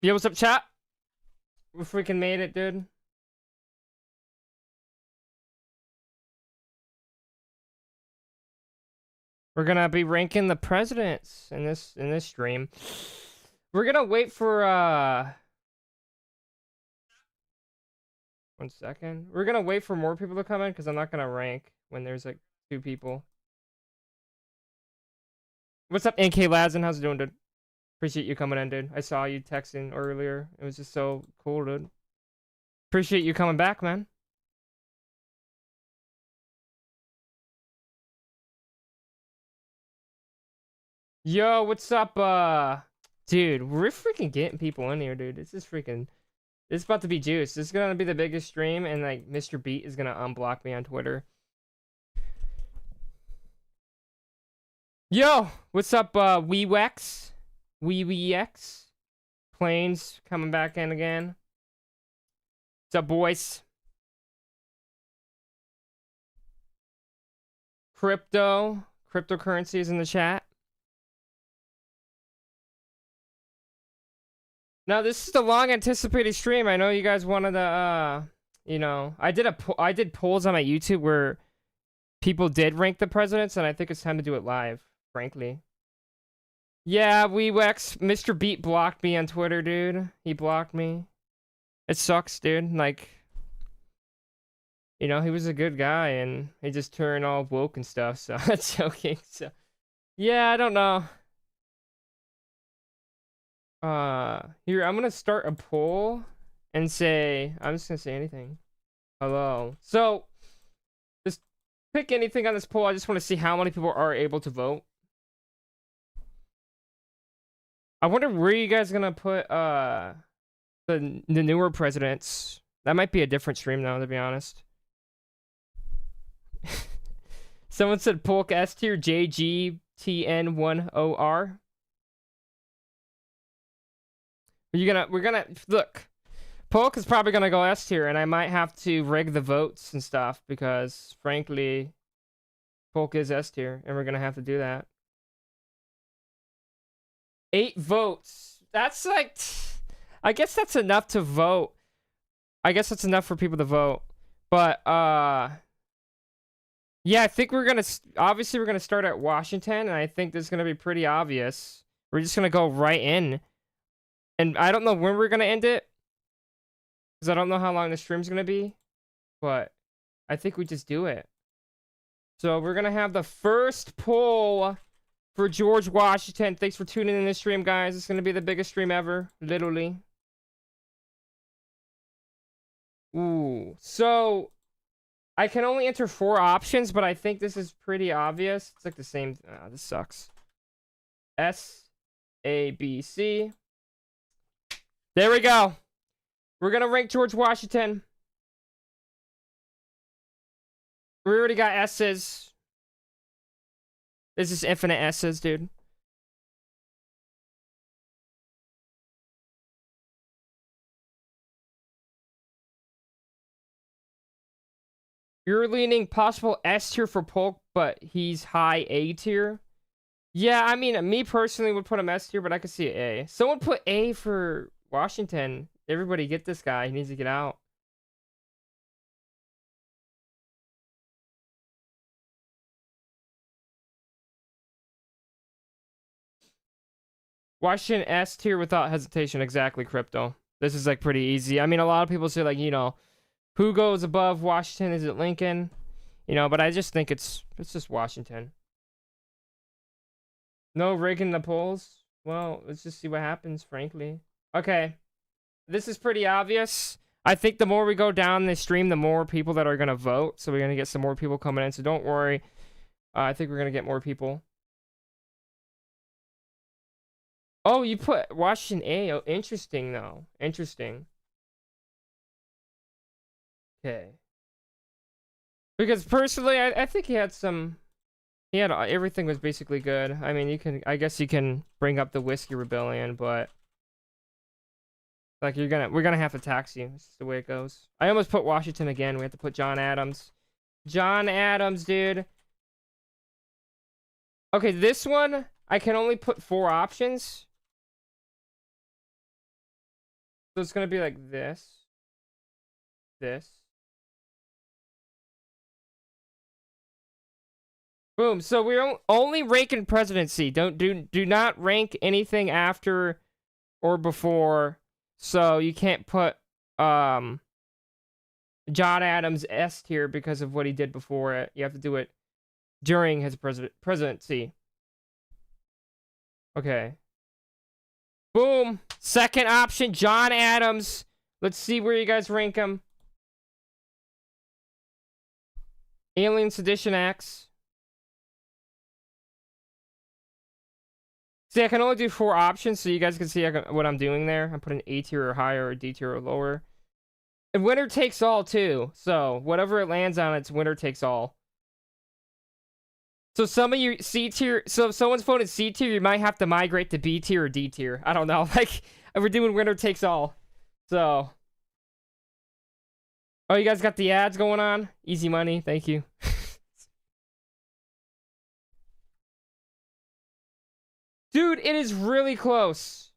Yo, what's up, chat? We freaking made it, dude. We're gonna be ranking the presidents in this stream. We're gonna wait for 1 second. We're gonna wait for more people to come in because I'm not gonna rank when there's like 2 people. What's up, NK Lads, and how's it doing, dude? Appreciate you coming in, dude. I saw you texting earlier. It was just so cool, dude. Appreciate you coming back, man. Yo, what's up, dude? We're freaking getting people in here, dude. This is freaking... This is about to be juice. This is gonna be the biggest stream, and like Mr. Beat is gonna unblock me on Twitter. Yo, what's up, WeWex? WeWeX? Planes coming back in again. What's up, boys? Cryptocurrency is in the chat. Now, this is the long anticipated stream. I know you guys wanted to, you know, I did polls on my YouTube where people did rank the presidents, and I think it's time to do it live, frankly. Yeah, WeWex, Mr. Beat blocked me on Twitter, dude. He blocked me. It sucks, dude. Like, you know, he was a good guy, and he just turned all woke and stuff, so that's joking. So, yeah, I don't know. Here, I'm gonna start a poll and say, I'm just gonna say anything. Hello. So, just pick anything on this poll. I just want to see how many people are able to vote. I wonder where you guys gonna put, the newer presidents. That might be a different stream though, to be honest. Someone said Polk S tier, JGTN10R. We're gonna look. Polk is probably gonna go S tier, and I might have to rig the votes and stuff because, frankly, Polk is S tier, and we're gonna have to do that. 8 votes. That's like, I guess that's enough to vote. I guess that's enough for people to vote. But yeah, I think we're gonna obviously we're gonna start at Washington, and I think this is gonna be pretty obvious. We're just gonna go right in. And I don't know when we're going to end it, because I don't know how long the stream's going to be, but I think we just do it. So we're going to have the first poll for George Washington. Thanks for tuning in this stream, guys. It's going to be the biggest stream ever, literally. Ooh, so I can only enter 4 options, but I think this is pretty obvious. It's like the same. This sucks. S, A, B, C. There we go. We're gonna rank George Washington. We already got S's. This is infinite S's, dude. You're leaning possible S tier for Polk, but he's high A tier. Yeah, I mean, me personally would put him S tier, but I could see A. Someone put A for Washington. Everybody get this guy. He needs to get out. Washington S tier without hesitation. Exactly, Crypto. This is like pretty easy. I mean, a lot of people say like, you know, who goes above Washington? Is it Lincoln? You know, but I just think it's just Washington. No rigging the polls? Well, let's just see what happens, frankly. Okay. This is pretty obvious. I think the more we go down this stream, the more people that are going to vote. So we're going to get some more people coming in. So don't worry. I think we're going to get more people. Oh, you put Washington A. Oh, interesting, though. Interesting. Okay. Because personally, I think he had some... He had... Everything was basically good. I mean, you can... I guess you can bring up the Whiskey Rebellion, but... Like, we're gonna have to tax you. This is the way it goes. I almost put Washington again. We have to put John Adams. John Adams, dude. Okay, this one, I can only put 4 options. So it's gonna be like this. This. Boom. So we're only ranking presidency. Do not rank anything after or before. So you can't put John Adams S tier because of what he did before it. You have to do it during his presidency. Okay. Boom. Second option, John Adams. Let's see where you guys rank him. Alien Sedition Acts. See, I can only do 4 options, so you guys can see what I'm doing there. I'm putting A tier or higher, or D tier or lower. And winner takes all, too. So, whatever it lands on, it's winner takes all. So, some of you C tier... So, if someone's voted C tier, you might have to migrate to B tier or D tier. I don't know. Like, we're doing winner takes all. So... Oh, you guys got the ads going on? Easy money. Thank you. Dude, it is really close.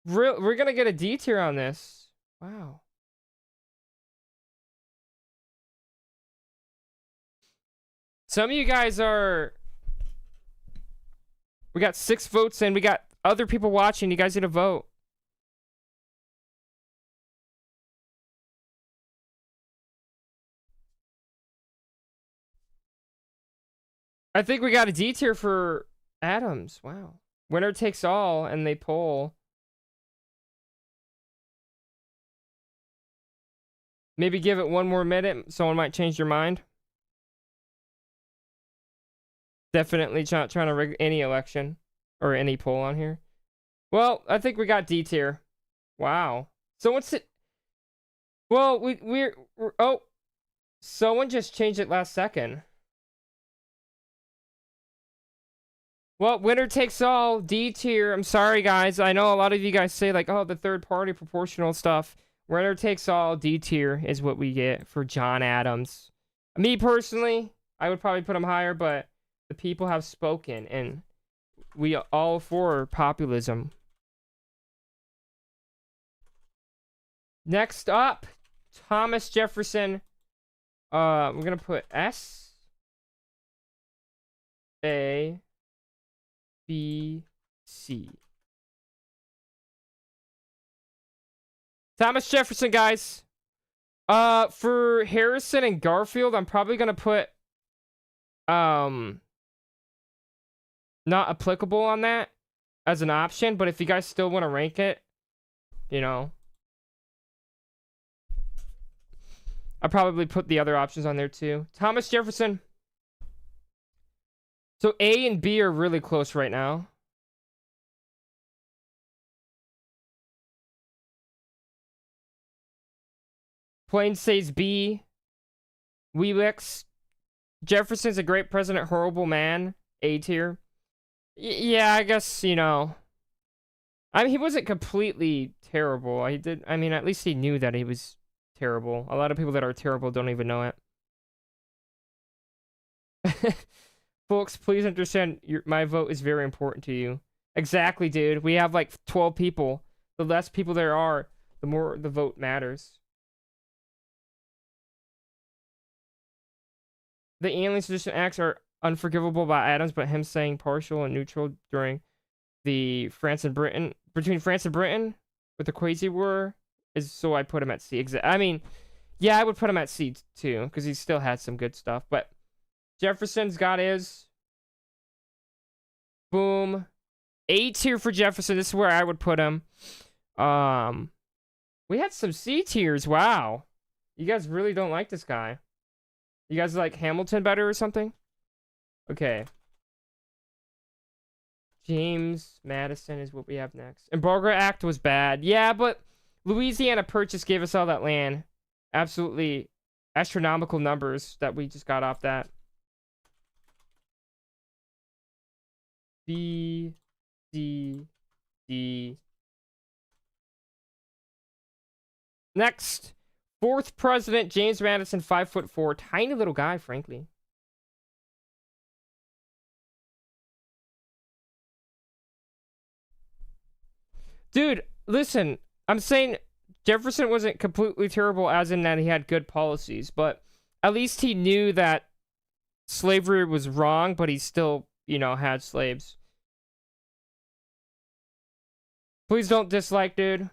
We're gonna get a D tier on this. Wow. Some of you guys are... We got 6 votes and we got other people watching. You guys need to vote. I think we got a D tier for Adams. Wow. Winner takes all, and they poll. Maybe give it 1 more minute. Someone might change their mind. Definitely not trying to rig any election or any poll on here. Well, I think we got D tier. Wow. So what's it? Well, we're oh, someone just changed it last second. Well, winner takes all, D tier. I'm sorry, guys. I know a lot of you guys say, like, oh, the third party proportional stuff. Winner takes all, D tier is what we get for John Adams. Me, personally, I would probably put him higher, but the people have spoken, and we all for populism. Next up, Thomas Jefferson. We're going to put S. A. B, C. Thomas Jefferson, guys. For Harrison and Garfield, I'm probably gonna put not applicable on that as an option, but if you guys still want to rank it, you know, I'll probably put the other options on there too. Thomas Jefferson. So A and B are really close right now. Plain says B. Weelix. Jefferson's a great president, horrible man. A tier. Yeah, I guess, you know. I mean, he wasn't completely terrible. He did. I mean, at least he knew that he was terrible. A lot of people that are terrible don't even know it. Folks, please understand, my vote is very important to you. Exactly, dude. We have like 12 people. The less people there are, the more the vote matters. The Alien Sedition Acts are unforgivable by Adams, but him saying partial and neutral during the between France and Britain with the Quasi War is, so I put him at C. I mean, yeah, I would put him at C too, because he still had some good stuff, but Jefferson's got his. Boom. A tier for Jefferson. This is where I would put him. We had some C tiers. Wow. You guys really don't like this guy. You guys like Hamilton better or something? Okay. James Madison is what we have next. Embargo Act was bad. Yeah, but Louisiana Purchase gave us all that land. Absolutely astronomical numbers that we just got off that. B, C, D. Next, 4th president, James Madison, 5'4", tiny little guy, frankly. Dude, listen, I'm saying Jefferson wasn't completely terrible as in that he had good policies, but at least he knew that slavery was wrong, but he still, you know, had slaves. Please don't dislike, dude.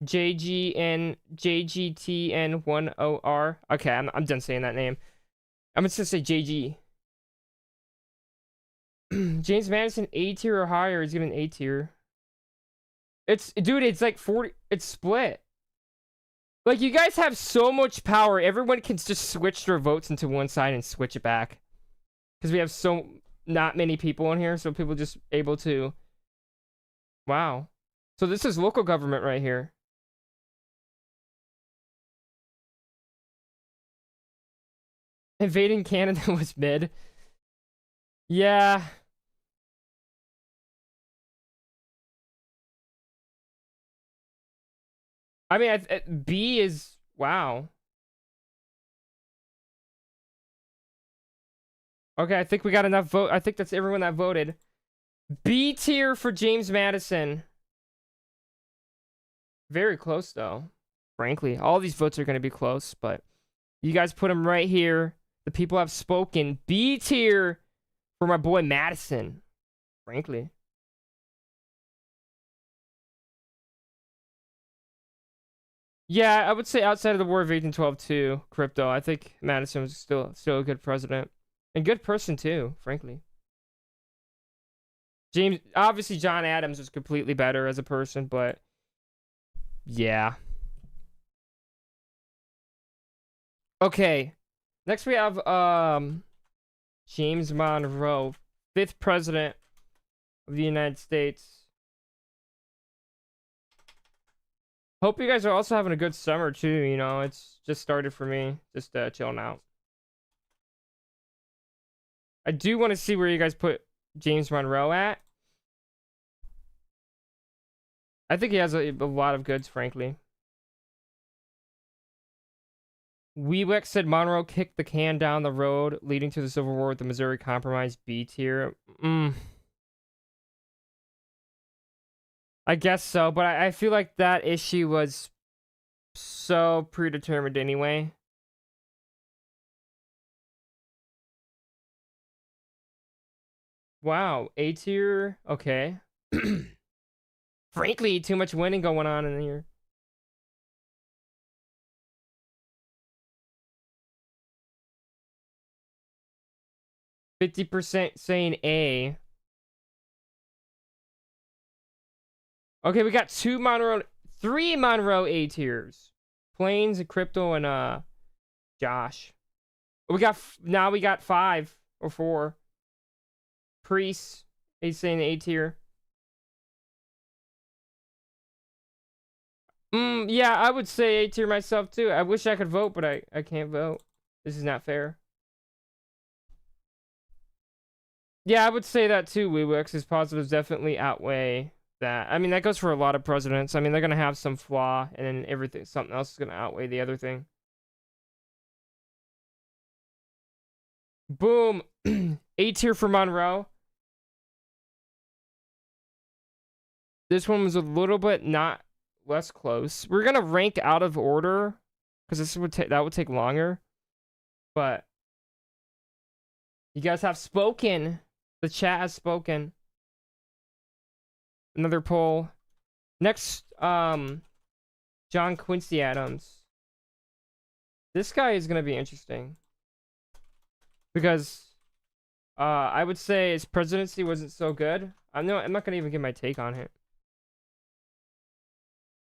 JGTN10R. Okay, I'm done saying that name. I'm just gonna say JG. James Madison A tier or higher. He's given A tier. Dude, it's like 40. It's split. Like, you guys have so much power. Everyone can just switch their votes into one side and switch it back. Because we have so not many people in here, so people just able to. Wow. So this is local government right here. Invading Canada was mid. Yeah. I mean, B is wow. Okay, I think we got enough vote. I think that's everyone that voted. B tier for James Madison. Very close though. Frankly, all these votes are going to be close, but you guys put them right here. The people have spoken. B tier for my boy Madison. Frankly. Yeah, I would say outside of the War of 1812 too, crypto. I think Madison was still a good president. And good person too, frankly. Obviously John Adams was completely better as a person, but yeah. Okay. Next we have James Monroe, 5th president of the United States. Hope you guys are also having a good summer too, you know. It's just started for me. Just chilling out. I do want to see where you guys put James Monroe at. I think he has a lot of goods, frankly. Weewick said Monroe kicked the can down the road, leading to the Civil War with the Missouri Compromise. B tier. I guess so, but I feel like that issue was so predetermined anyway. Wow, A tier. Okay. Frankly, too much winning going on in here. %50 saying A. Okay, we got 3 Monroe A tiers. Plains and Crypto and Josh. Now we got 5 or 4. Priest, he's saying A tier. Yeah, I would say A tier myself too. I wish I could vote, but I can't vote. This is not fair. Yeah, I would say that too, Weewix. His positives definitely outweigh that. I mean, that goes for a lot of presidents. I mean, they're gonna have some flaw, and then something else is gonna outweigh the other thing. Boom. A tier for Monroe. This one was a little bit not less close. We're gonna rank out of order because that would take longer. But you guys have spoken. The chat has spoken. Another poll. Next, John Quincy Adams. This guy is gonna be interesting because I would say his presidency wasn't so good. I'm not gonna even give my take on it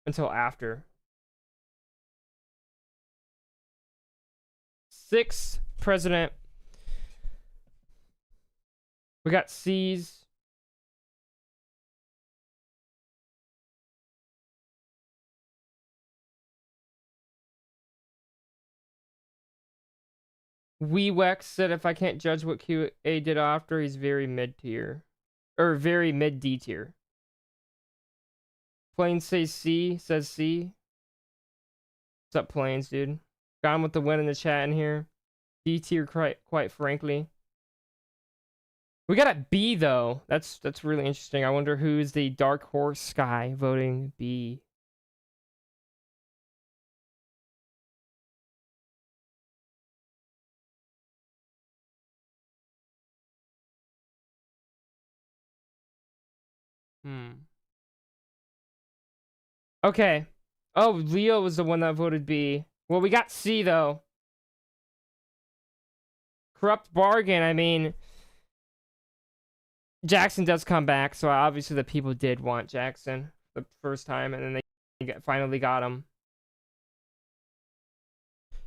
until after. 6th president. We got C's. Weewex said if I can't judge what QA did after, he's very mid tier. Or very mid D tier. Plains says C. What's up, Plains, dude? Gone with the win in the chat in here. D tier, quite frankly. We got a B though. That's really interesting. I wonder who's the dark horse guy voting B. Okay. Oh, Leo was the one that voted B. Well, we got C though. Corrupt bargain. I mean, Jackson does come back, so obviously the people did want Jackson the first time, and then they finally got him.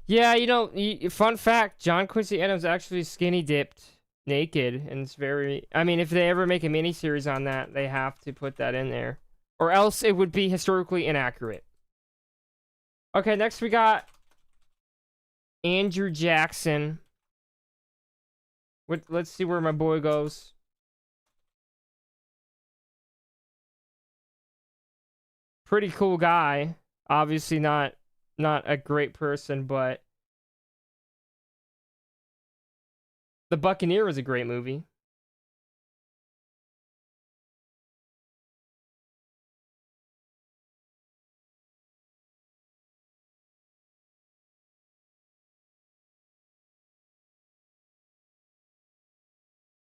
Yeah, you know, fun fact, John Quincy Adams actually skinny dipped naked, and it's very... I mean, if they ever make a miniseries on that, they have to put that in there. Or else it would be historically inaccurate. Okay, next we got Andrew Jackson. Let's see where my boy goes. Pretty cool guy. Obviously not a great person, but The Buccaneer was a great movie.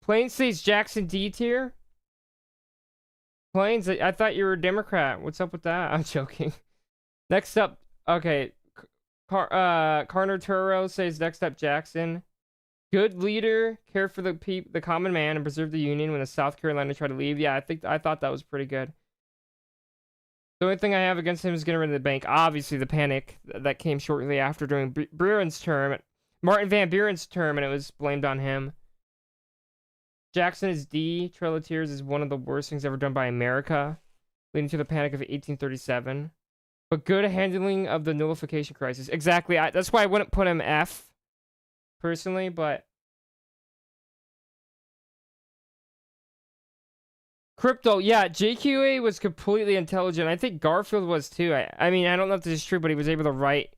Plains says Jackson D tier. Plains, I thought you were a Democrat. What's up with that? I'm joking. Next up, okay. Carter Turo says next up Jackson. Good leader, care for the common man, and preserve the union when the South Carolina tried to leave. Yeah, I thought that was pretty good. The only thing I have against him is getting rid of the bank. Obviously, the panic that came shortly after during Buren's term, Martin Van Buren's term, and it was blamed on him. Jackson is D. Trail of Tears is one of the worst things ever done by America, leading to the Panic of 1837. But good handling of the nullification crisis. Exactly. That's why I wouldn't put him F, personally, but... Crypto, yeah, JQA was completely intelligent. I think Garfield was too. I mean, I don't know if this is true, but he was able to write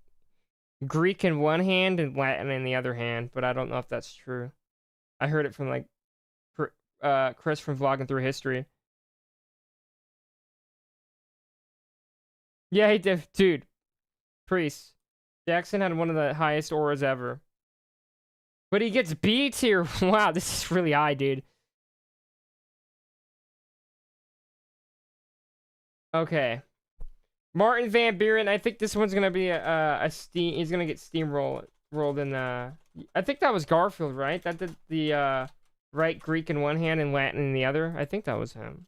Greek in one hand and Latin in the other hand, but I don't know if that's true. I heard it from, like, Chris from Vlogging Through History. Yeah, he did. Dude, Priest. Jackson had one of the highest auras ever. But he gets B tier. Wow, this is really high, dude. Okay. Martin Van Buren, I think this one's gonna be a steam. He's gonna get steamrolled in the. I think that was Garfield, right? That did the right Greek in one hand and Latin in the other. I think that was him.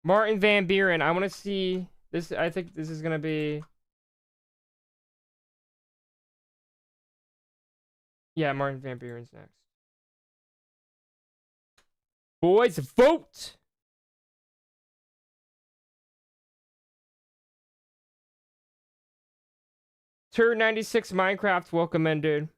Martin Van Buren, I want to see this. I think this is gonna be. Yeah, Martin Van Buren's next. Boys, vote! Turn 96 Minecraft, welcome in, dude.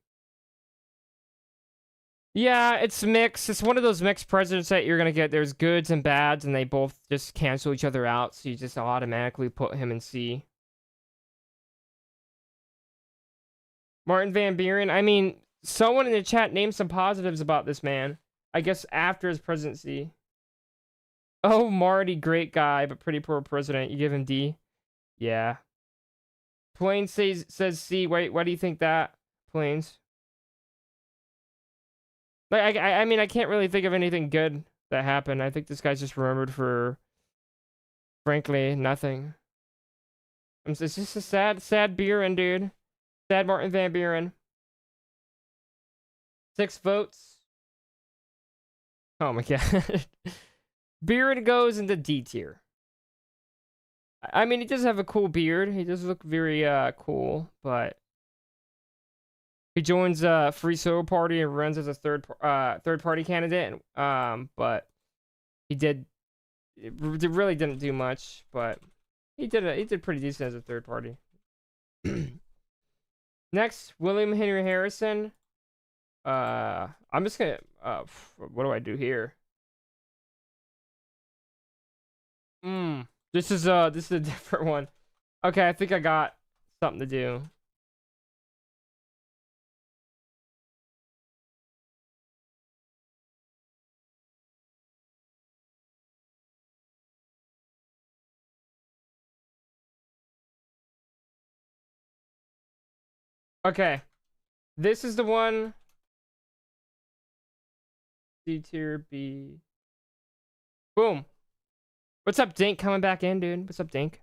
Yeah, it's mixed. It's one of those mixed presidents that you're gonna get. There's goods and bads, and they both just cancel each other out, so you just automatically put him in C. Martin Van Buren, I mean, someone in the chat named some positives about this man. I guess after his presidency. Oh, Marty, great guy, but pretty poor president. You give him D? Yeah. Plains says C. Wait, why do you think that? Plains. Like, I mean, I can't really think of anything good that happened. I think this guy's just remembered for, frankly, nothing. It's just a sad Buren, dude. Sad Martin Van Buren. 6 votes. Oh my god. Buren goes into D tier. I mean, he does have a cool beard. He does look very cool, but he joins Free Soul Party and runs as a third party candidate. But it really didn't do much, but he did pretty decent as a third party. Next, William Henry Harrison. I'm just gonna what do I do here? This is a different one. Okay, I think I got something to do. Okay. This is the one. C tier B. Boom. What's up, Dink? Coming back in, dude. What's up, Dink?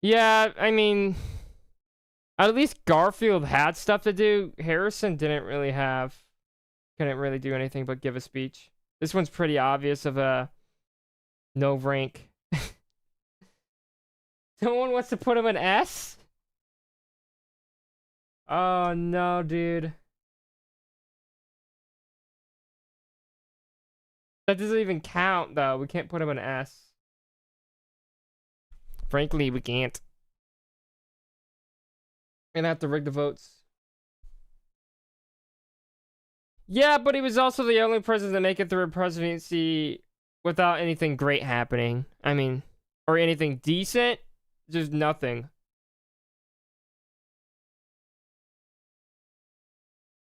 Yeah, I mean, at least Garfield had stuff to do. Harrison didn't really have, couldn't really do anything but give a speech. This one's pretty obvious of a no rank. Someone wants to put him an S? Oh no, dude. That doesn't even count, though. We can't put him an S. Frankly, we can't. And I have to rig the votes. Yeah, but he was also the only president to make it through a presidency without anything great happening. I mean, or anything decent. Just nothing.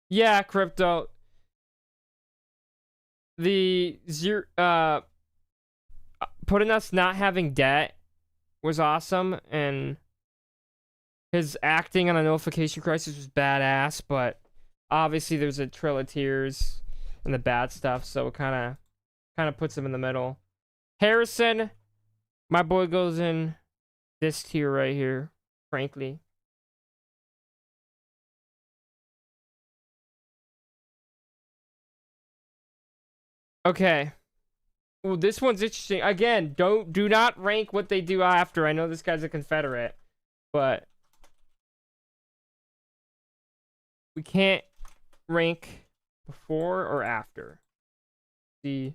Yeah, crypto. The zero, putting us not having debt was awesome, and his acting on a nullification crisis was badass, but obviously there's a Trail of Tears and the bad stuff, so it kind of puts him in the middle. Harrison, my boy, goes in this tier right here, frankly. Okay. Well, this one's interesting. Again, do not rank what they do after. I know this guy's a Confederate, but we can't rank before or after. See.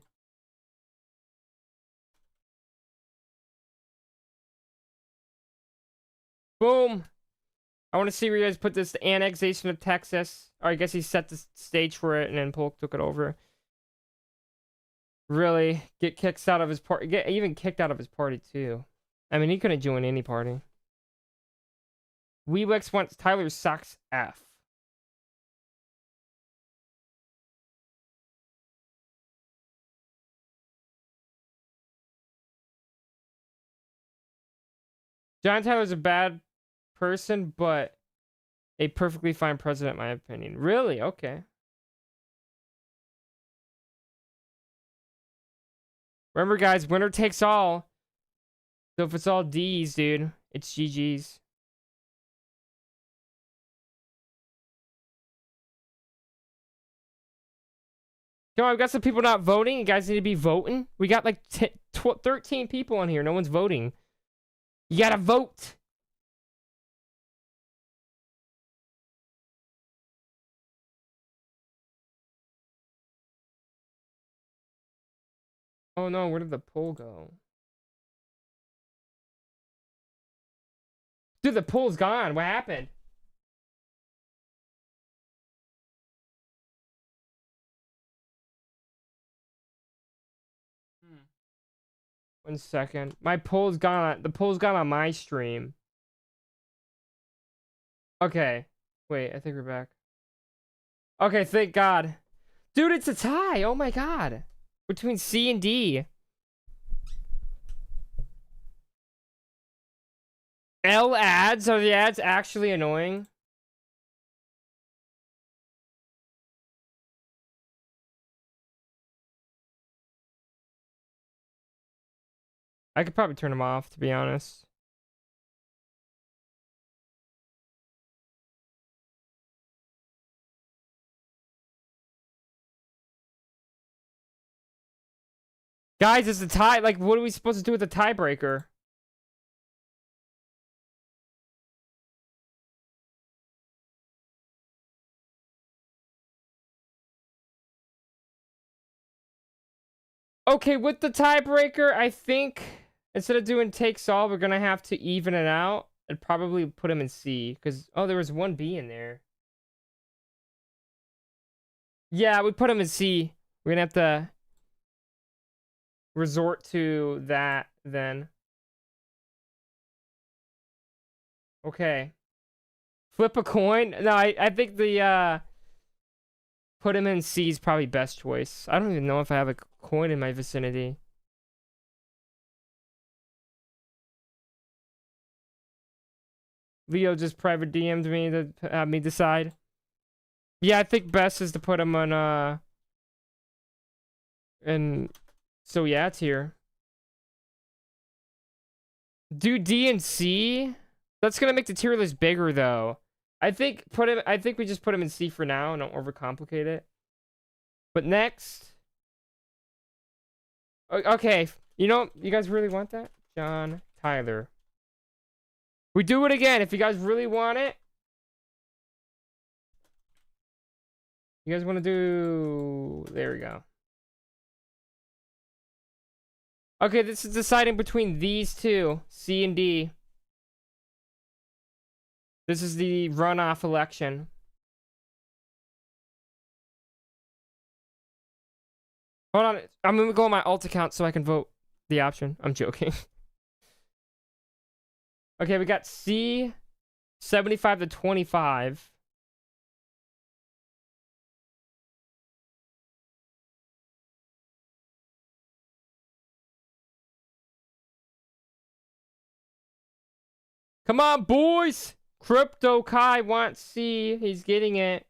Boom. I want to see where you guys put this, the annexation of Texas. Or I guess he set the stage for it, and then Polk took it over. Really get kicked out of his party. Get even kicked out of his party too. I mean, he couldn't join any party. Weeblex wants Tyler sucks F. John Tyler's a bad person, but a perfectly fine president, in my opinion. Really? Okay. Remember, guys, winner takes all. So if it's all D's, dude, it's GG's. Yo, I've got some people not voting. You guys need to be voting. We got like 13 people on here. No one's voting. You gotta vote. Oh no, where did the poll go? Dude, the poll's gone. What happened? One second. My poll's gone. The poll's gone on my stream. Okay. Wait, I think we're back. Okay, thank God. Dude, it's a tie. Oh my God. Between C and D. L ads? Are the ads actually annoying? I could probably turn them off, to be honest. Guys, it's a tie. Like, what are we supposed to do with the tiebreaker? Okay, with the tiebreaker, I think instead of doing takes all, we're gonna have to even it out and probably put him in C. Because, oh, there was one B in there. Yeah, we put him in C. We're gonna have to resort to that then. Okay. Flip a coin? No, I think the put him in C is probably best choice. I don't even know if I have a coin in my vicinity. Leo just private DM'd me to have me decide. Yeah, I think best is to put him on and so yeah, it's here. Do D and C? That's gonna make the tier list bigger though. I think we just put him in C for now and don't overcomplicate it. But next. Okay, you know, you guys really want that? John Tyler. We do it again if you guys really want it. You guys want to do... There we go. Okay, this is deciding between these two, C and D. This is the runoff election. Hold on, I'm gonna go on my alt account so I can vote the option. I'm joking. Okay, we got C, 75 to 25. Come on, boys! Crypto Kai wants C. He's getting it.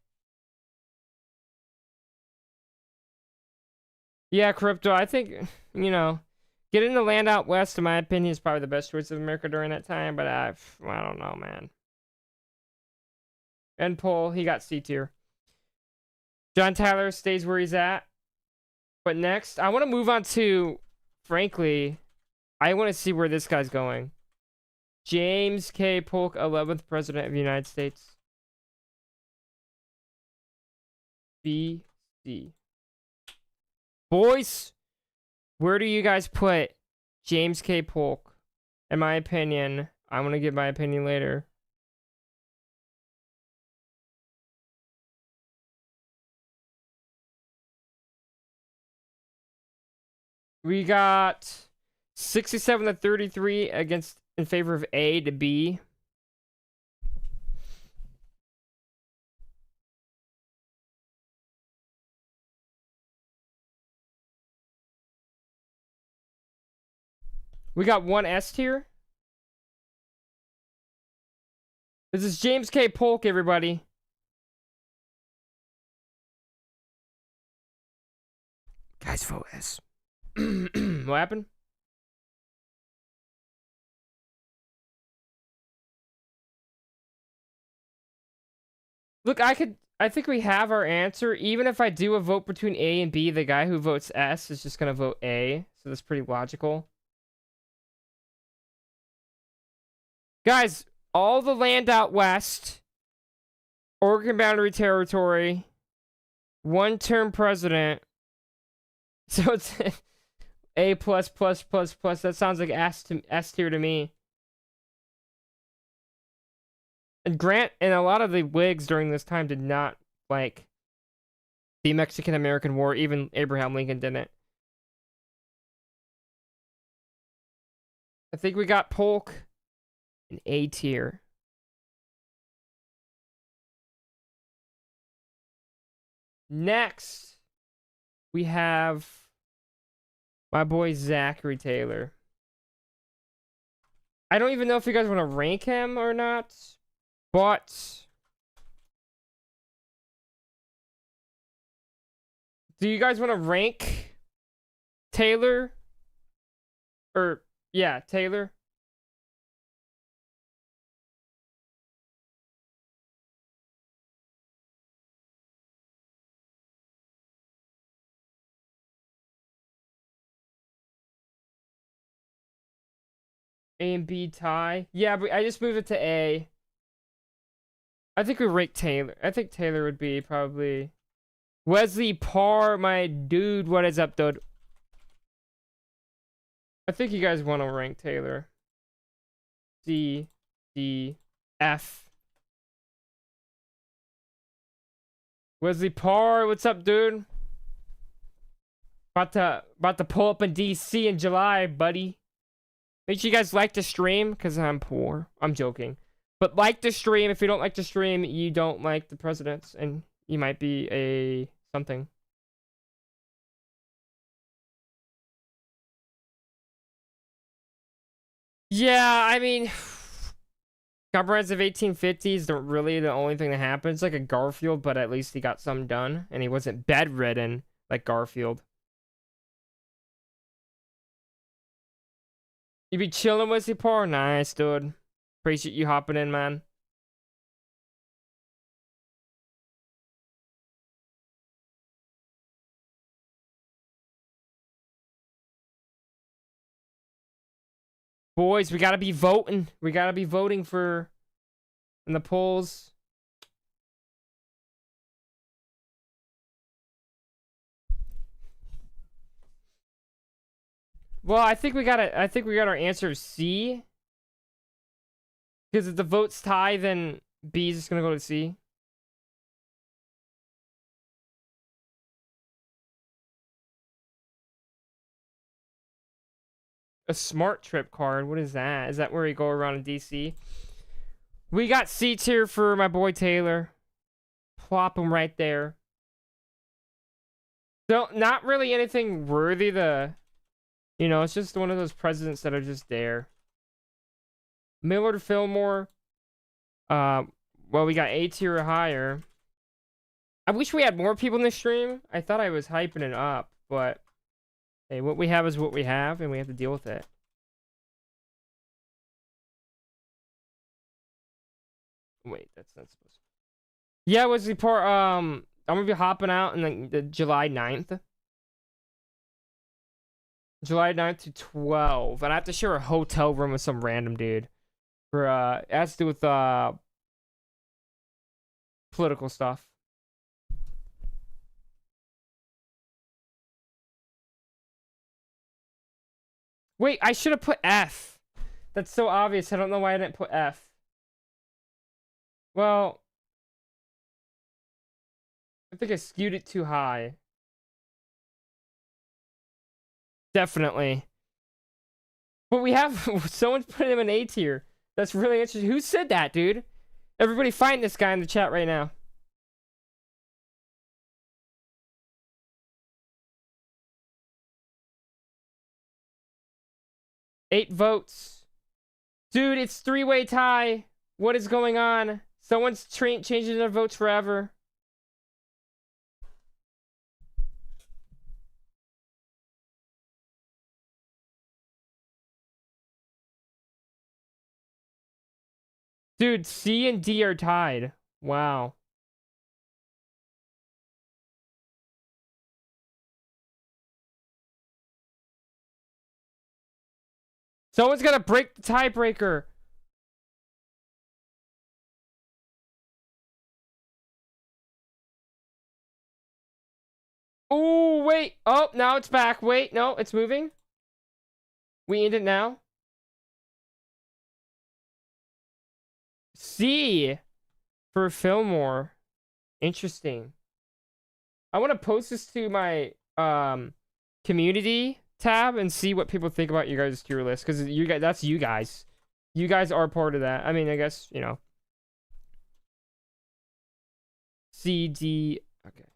Yeah, Crypto, I think, you know, getting the land out west, in my opinion, is probably the best choice of America during that time, but I don't know, man. And Poll, he got C tier. John Tyler stays where he's at. But next, I want to move on to, frankly, I want to see where this guy's going. James K. Polk, 11th President of the United States. BC. Boys, where do you guys put James K. Polk? In my opinion, I'm going to give my opinion later. We got 67 to 33 in favor of A to B. We got one S tier. This is James K. Polk, everybody. Guys, vote S. What happened? Look, I think we have our answer. Even if I do a vote between A and B, the guy who votes S is just gonna vote A. So that's pretty logical. Guys, all the land out west, Oregon boundary territory, one-term president. So it's A plus plus plus plus. That sounds like S tier to me. And Grant and a lot of the Whigs during this time did not like the Mexican-American War. Even Abraham Lincoln didn't. I think we got Polk in A tier. Next, we have my boy Zachary Taylor. I don't even know if you guys want to rank him or not, but do you guys want to rank Taylor? Or, yeah, Taylor. A and B tie. Yeah, but I just moved it to A. I think we rank Taylor. I think Taylor would be probably... Wesley Parr, my dude. What is up, dude? I think you guys want to rank Taylor. C, D, F. Wesley Parr, what's up, dude? About to pull up in DC in July, buddy. Make sure you guys like the stream, because I'm poor. I'm joking. But like the stream. If you don't like the stream, you don't like the presidents, and you might be a something. Yeah, I mean, comprehensive 1850s are really the only thing that happens. Like a Garfield, but at least he got something done, and he wasn't bedridden like Garfield. You be chilling with your par? Nice, dude. Appreciate you hopping in, man. Boys, we gotta be voting. We gotta be voting for in the polls. Well, I think we got our answer C. Because if the votes tie, then B is just gonna go to C. A smart trip card. What is that? Is that where we go around in DC? We got C tier for my boy Taylor. Plop him right there. So, not really anything worthy to... You know, it's just one of those presidents that are just there. Millard Fillmore. Well, we got A tier or higher. I wish we had more people in the stream. I thought I was hyping it up, but... Hey, what we have is what we have, and we have to deal with it. Wait, that's not supposed to... Yeah, was the part, I'm gonna be hopping out in the July 9th. July 9th to 12. And I have to share a hotel room with some random dude. For, it has to do with, political stuff. Wait, I should have put F. That's so obvious. I don't know why I didn't put F. Well, I think I skewed it too high. Definitely. But we have... Someone's putting him in A tier. That's really interesting. Who said that, dude? Everybody find this guy in the chat right now. Eight votes. Dude, it's three-way tie. What is going on? Someone's changing their votes forever. Dude, C and D are tied. Wow. Someone's gonna break the tiebreaker. Oh, wait. Oh, now it's back. Wait, no, it's moving. We end it now. C for Fillmore. Interesting. I want to post this to my community tab and see what people think about you guys' tier list, because you guys, that's you guys. You guys are part of that. I mean, I guess, you know. C, D. Okay.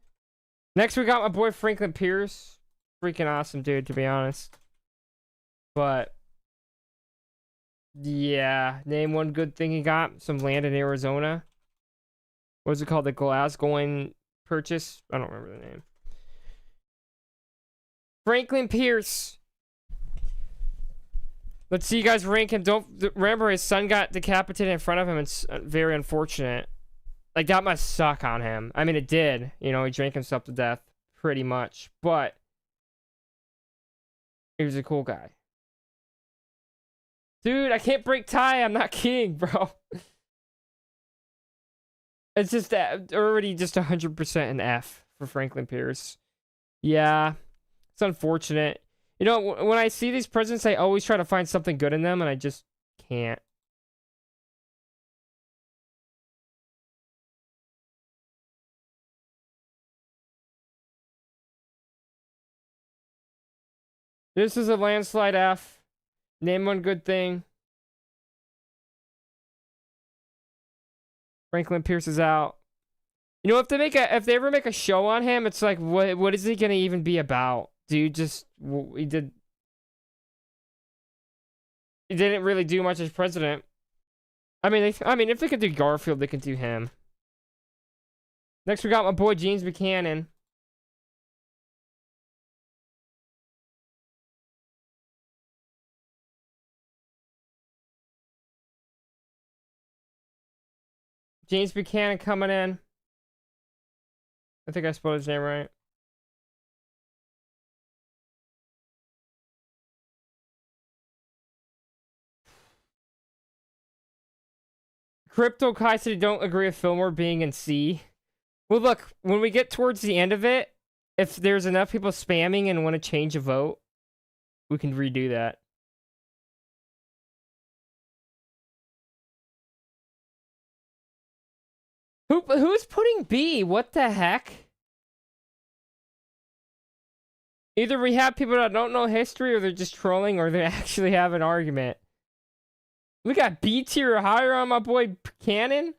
Next, we got my boy Franklin Pierce. Freaking awesome dude, to be honest. But yeah, name one good thing he got. Some land in Arizona. What was it called? The Glasgow purchase? I don't remember the name. Franklin Pierce. Let's see you guys rank him. Don't remember his son got decapitated in front of him. It's very unfortunate. Like, that must suck on him. I mean, it did. You know, he drank himself to death pretty much. But he was a cool guy. Dude, I can't break tie. I'm not king, bro. It's just already just 100% an F for Franklin Pierce. Yeah, it's unfortunate. You know, when I see these presidents, I always try to find something good in them, and I just can't. This is a landslide F. Name one good thing. Franklin Pierce is out. You know, if they ever make a show on him, it's like, what is he gonna even be about? Dude, he didn't really do much as president. I mean, if they could do Garfield, they could do him. Next, we got my boy James Buchanan. James Buchanan coming in. I think I spelled his name right. Crypto Kai said he don't agree with Fillmore being in C. Well, look, when we get towards the end of it, if there's enough people spamming and want to change a vote, we can redo that. Who's putting B? What the heck? Either we have people that don't know history, or they're just trolling, or they actually have an argument. We got B tier or higher on my boy Cannon.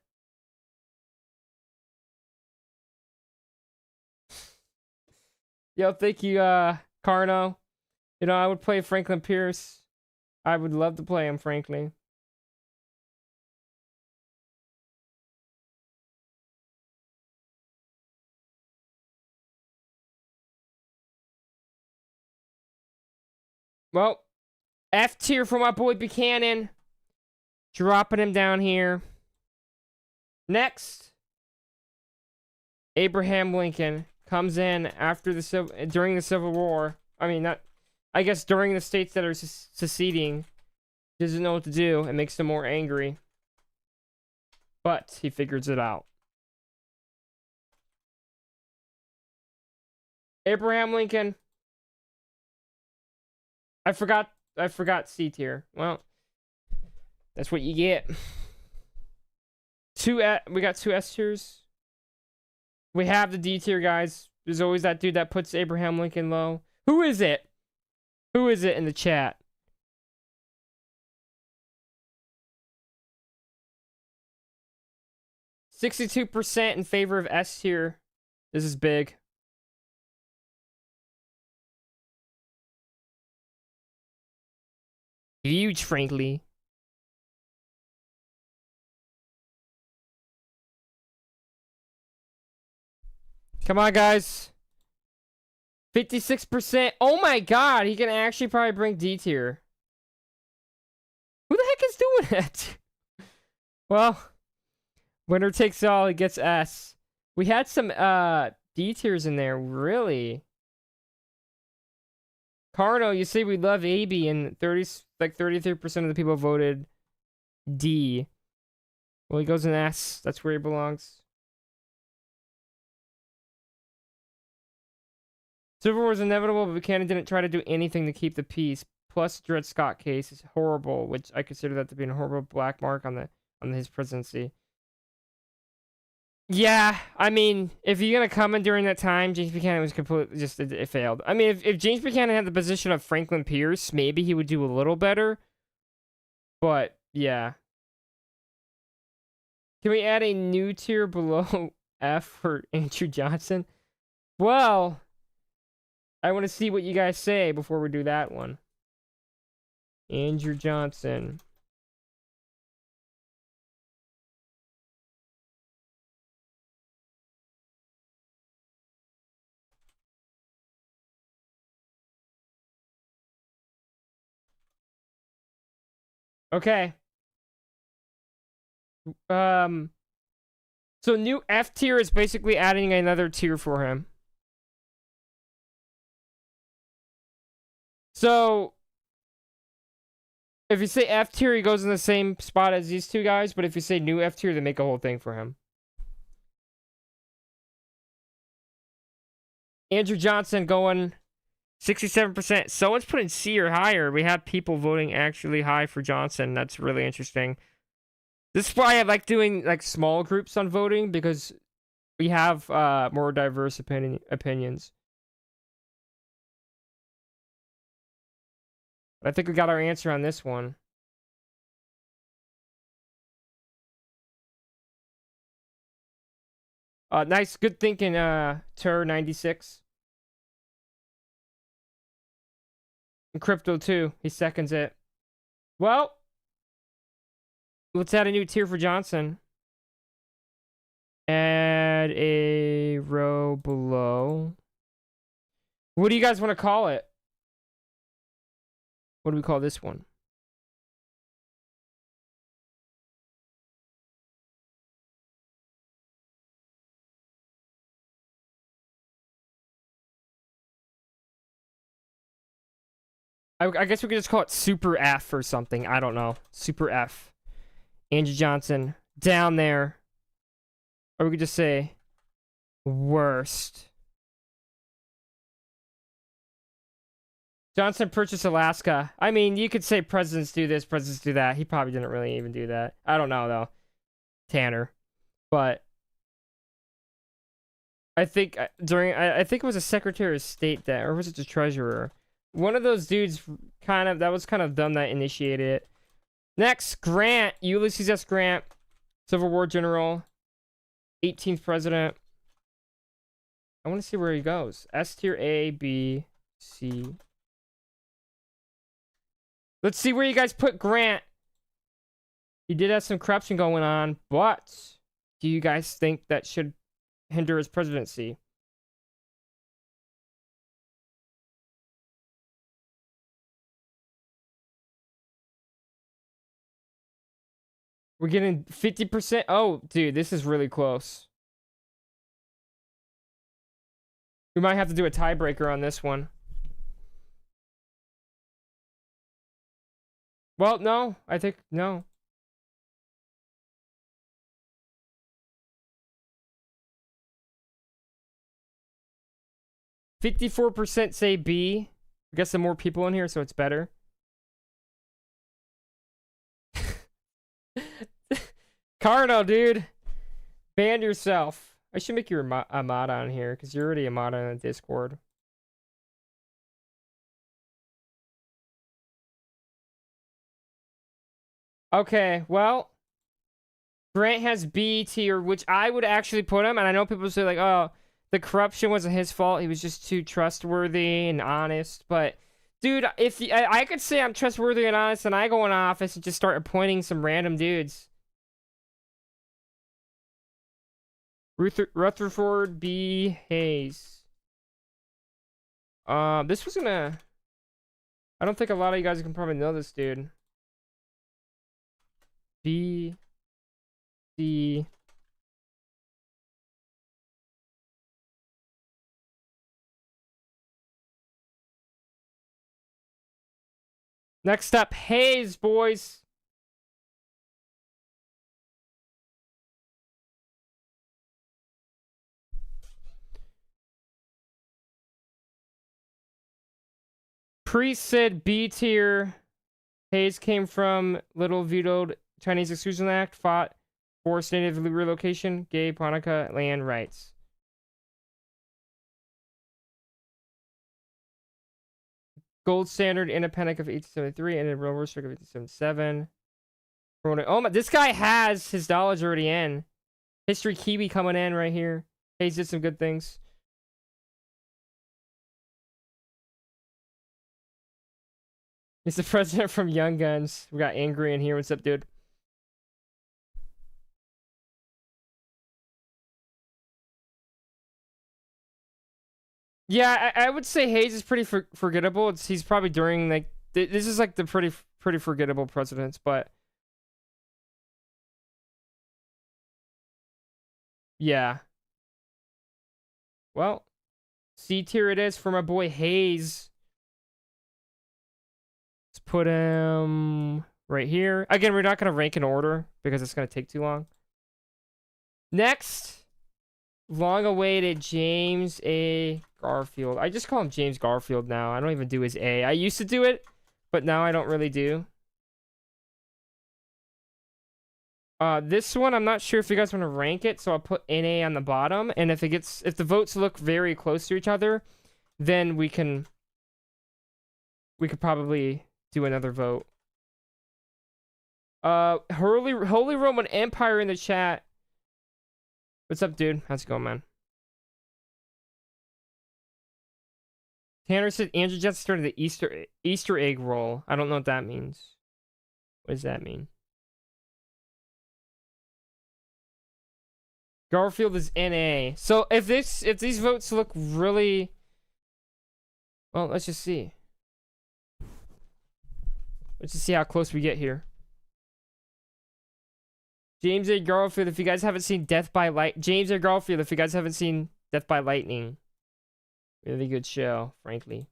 Yo, thank you, Carno. You know, I would play Franklin Pierce. I would love to play him, frankly. Well, F tier for my boy Buchanan. Dropping him down here. Next, Abraham Lincoln comes in after during the Civil War. I mean, I guess during the states that are seceding. Doesn't know what to do. It makes them more angry. But he figures it out. Abraham Lincoln. I forgot C tier. Well, that's what you get. We got 2 S tiers. We have the D tier, guys. There's always that dude that puts Abraham Lincoln low. Who is it? Who is it in the chat? %62% in favor of S tier. This is big. Huge, frankly. Come on, guys. 56%. Oh my god, he can actually probably bring D tier. Who the heck is doing it? Well, winner takes all, he gets S. We had some D tiers in there, really. Carno, you say we love AB, and 33% of the people voted D. Well, he goes in S. That's where he belongs. Civil War is inevitable, but Buchanan didn't try to do anything to keep the peace. Plus, Dred Scott case is horrible, which I consider that to be a horrible black mark on his presidency. Yeah, I mean, if you're gonna come in during that time, James Buchanan was completely it failed. I mean, if James Buchanan had the position of Franklin Pierce, maybe he would do a little better. But yeah, can we add a new tier below F for Andrew Johnson? Well, I want to see what you guys say before we do that one. Andrew Johnson. Okay. So new F tier is basically adding another tier for him. So if you say F tier, he goes in the same spot as these two guys, but if you say new F tier, they make a whole thing for him. Andrew Johnson going 67%. Someone's putting C or higher. We have people voting actually high for Johnson. That's really interesting. This is why I like doing like small groups on voting, because we have more diverse opinions. But I think we got our answer on this one. Nice, good thinking, Tur96. And Crypto too. He seconds it. Well, let's add a new tier for Johnson. Add a row below. What do you guys want to call it? What do we call this one? I guess we could just call it Super F or something. I don't know. Super F. Andrew Johnson. Down there. Or we could just say worst. Johnson purchased Alaska. I mean, you could say presidents do this, presidents do that. He probably didn't really even do that. I don't know, though. Tanner. But I think I think it was a Secretary of State that, or was it the Treasurer? One of those dudes that was kind of dumb that initiated it. Next, Grant. Ulysses S. Grant. Civil War general. 18th president. I want to see where he goes. S tier A, B, C. Let's see where you guys put Grant. He did have some corruption going on, but do you guys think that should hinder his presidency? We're getting 50%. Oh, dude, this is really close. We might have to do a tiebreaker on this one. Well, no. I think, no. %54% say B. We got some more people in here, so it's better. Carno, dude. Ban yourself. I should make you a mod on here, because you're already a mod on Discord. Okay, well. Grant has B tier, which I would actually put him, and I know people say, like, oh, the corruption wasn't his fault. He was just too trustworthy and honest. But, dude, if I could say I'm trustworthy and honest, and I go in office and just start appointing some random dudes. Rutherford B. Hayes. This was gonna... I don't think a lot of you guys can probably know this dude. B. C. Next up, Hayes, boys. Priest said B tier. Hayes came from little vetoed Chinese Exclusion Act, fought forced native relocation, gay Ponica land rights. Gold standard independent of 1873 and a real restrict of 1877. Oh my, this guy has his dollars already in. History Kiwi coming in right here. Hayes did some good things. He's the president from Young Guns. We got Angry in here. What's up, dude? Yeah, I would say Hayes is pretty forgettable. He's probably during, like, this is like the pretty forgettable presidents, but yeah. Well, C tier it is for my boy Hayes. Let's put him right here. Again, we're not going to rank in order because it's going to take too long. Next, long-awaited James A. Garfield. I just call him James Garfield now. I don't even do his A. I used to do it, but now I don't really do. This one, I'm not sure if you guys want to rank it, so I'll put NA on the bottom. And if the votes look very close to each other, then we could probably do another vote. Holy Roman Empire in the chat. What's up, dude? How's it going, man? Tanner said Andrew Jackson started the Easter egg roll. I don't know what that means. What does that mean? Garfield is NA. So if these votes look really, well, let's just see. Let's just see how close we get here. James A. Garfield, if you guys haven't seen Death by Light, James A. Garfield, if you guys haven't seen Death by Lightning, really good show, frankly.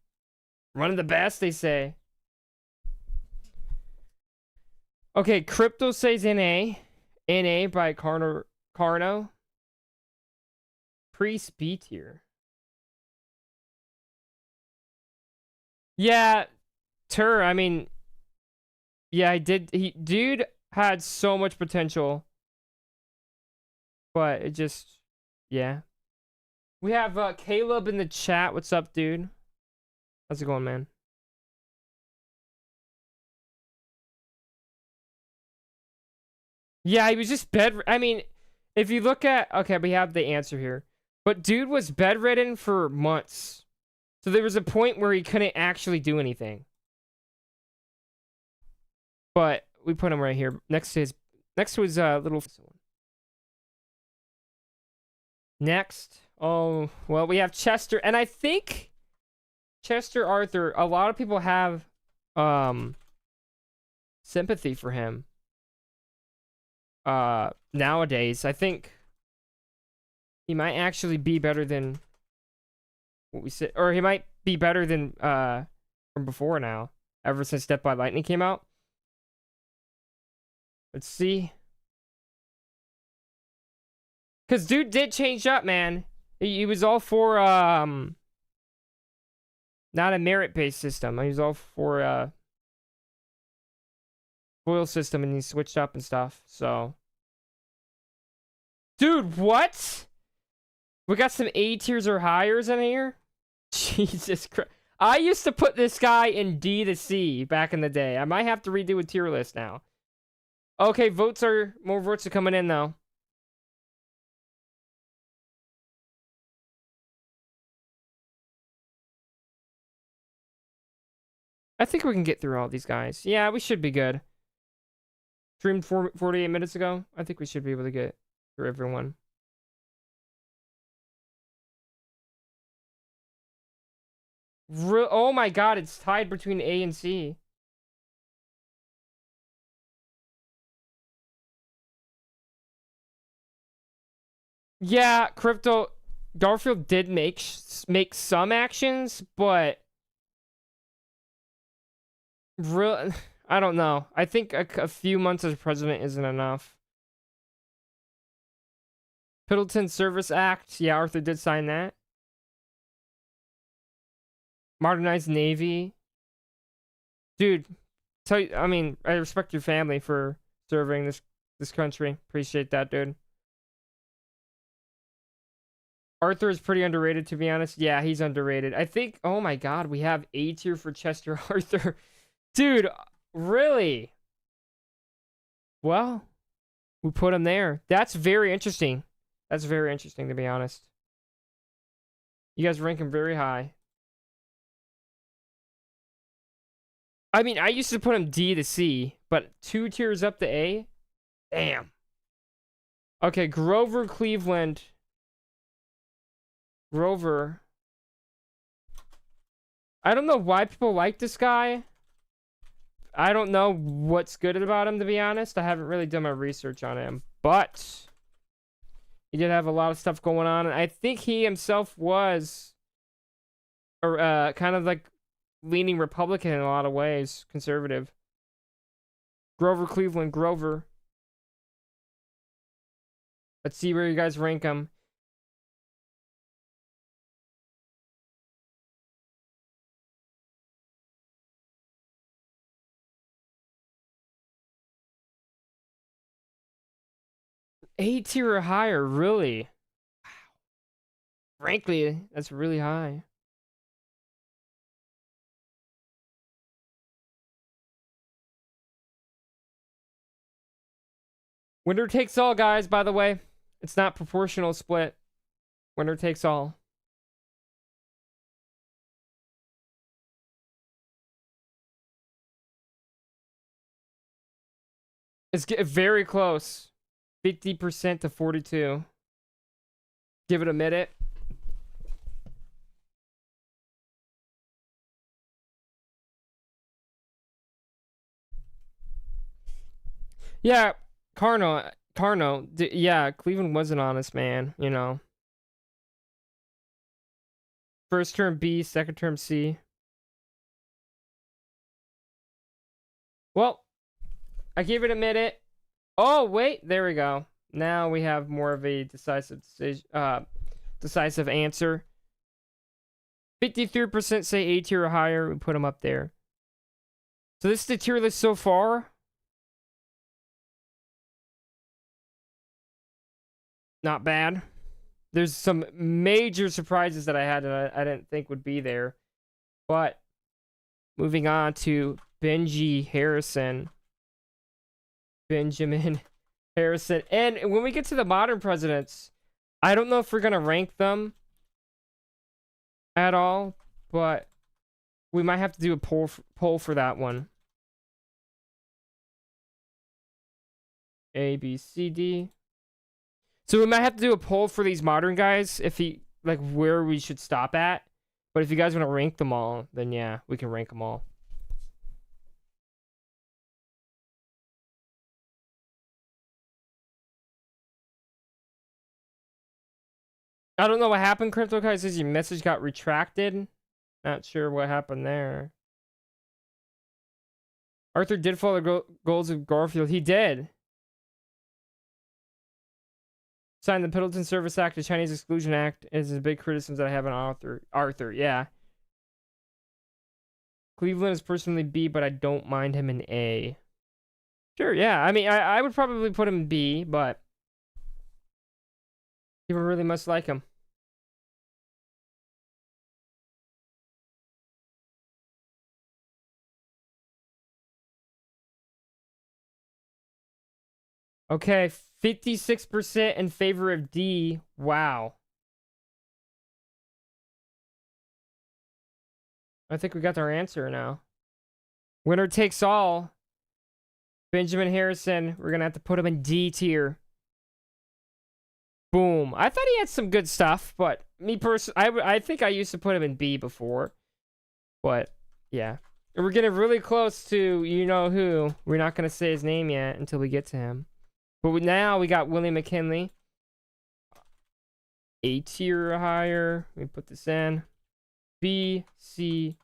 One of the best, they say. Okay, Crypto says NA. NA by Carno. Priest B tier. Yeah, I mean, yeah, dude had so much potential, but it just, yeah. We have Caleb in the chat. What's up, dude? How's it going, man? Yeah, he was just I mean, if you look at, okay, we have the answer here, but dude was bedridden for months. So there was a point where he couldn't actually do anything. But we put him right here next to his little next. Oh, well, we have Chester, and I think Chester Arthur, a lot of people have sympathy for him nowadays. I think he might actually be better than what we said, or he might be better than from before now, ever since Death by Lightning came out. Let's see. Because dude did change up, man. He was all for not a merit-based system. He was all for foil system, and he switched up and stuff. So, dude, what? We got some A tiers or highers in here. Jesus Christ! I used to put this guy in D to C back in the day. I might have to redo a tier list now. Okay, more votes are coming in though. I think we can get through all these guys. Yeah, we should be good. Streamed 48 minutes ago. I think we should be able to get through everyone. Oh my god, it's tied between A and C. Yeah, Crypto Garfield did make some actions, but I don't know. I think a few months as president isn't enough. Piddleton Service Act. Yeah, Arthur did sign that. Modernized Navy. Dude, I mean, I respect your family for serving this country. Appreciate that, dude. Arthur is pretty underrated, to be honest. Yeah, he's underrated. I think, oh my god, we have A tier for Chester Arthur. Dude, really? Well, we put him there. That's very interesting. That's very interesting, to be honest. You guys rank him very high. I mean, I used to put him D to C, but 2 tiers up to A? Damn. Okay, Grover Cleveland. Grover. I don't know why people like this guy. I don't know what's good about him, to be honest. I haven't really done my research on him, but he did have a lot of stuff going on, and I think he himself was kind of like leaning Republican in a lot of ways, conservative. Grover Cleveland, Grover. Let's see where you guys rank him. A tier or higher, really? Wow. Frankly, that's really high. Winner takes all, guys, by the way. It's not proportional split. Winner takes all. It's very close. 50% to 42. Give it a minute. Yeah, Carno. Yeah, Cleveland was an honest man, you know. First term B, second term C. Well, I gave it a minute. Oh, wait, there we go. Now we have more of a decisive decision, decisive answer. 53% say A tier or higher. We put them up there. So this is the tier list so far. Not bad. There's some major surprises that I had that I didn't think would be there. But moving on to Benji Harrison. Benjamin Harrison. And when we get to the modern presidents, I don't know if we're going to rank them at all, but we might have to do a poll for that one. A, B, C, D. So we might have to do a poll for these modern guys, if he, like, where we should stop at. But if you guys want to rank them all, then yeah, we can rank them all. I don't know what happened, Crypto Kai says your message got retracted. Not sure what happened there. Arthur did follow the goals of Garfield. He did. Signed the Pendleton Service Act, the Chinese Exclusion Act, is a big criticism that I have on Arthur, yeah. Cleveland is personally B, but I don't mind him in A. Sure, yeah. I mean, I would probably put him in B, but people really must like him. Okay, 56% in favor of D. Wow. I think we got our answer now. Winner takes all. Benjamin Harrison, we're going to have to put him in D tier. Boom. I thought he had some good stuff, but me personally, I think I used to put him in B before. But, yeah. And we're getting really close to you-know-who. We're not going to say his name yet until we get to him. But now we got Willie McKinley. A tier or higher. Let me put this in. B, C.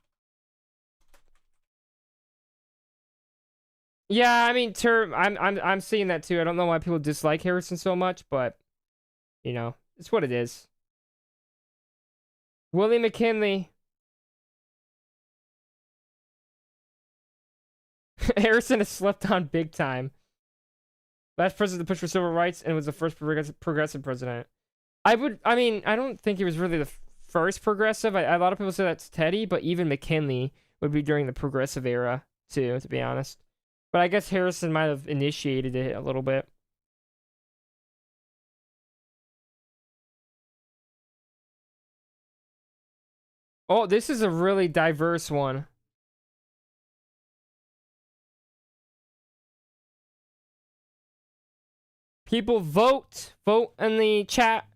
Yeah, I mean, I'm seeing that too. I don't know why people dislike Harrison so much, but you know, it's what it is. Willie McKinley. Harrison has slept on big time. Last president to push for civil rights and was the first progressive president. I mean, I don't think he was really the first progressive. A lot of people say that's Teddy, but even McKinley would be during the progressive era too, to be honest. But I guess Harrison might have initiated it a little bit. Oh, this is a really diverse one. People vote. Vote in the chat.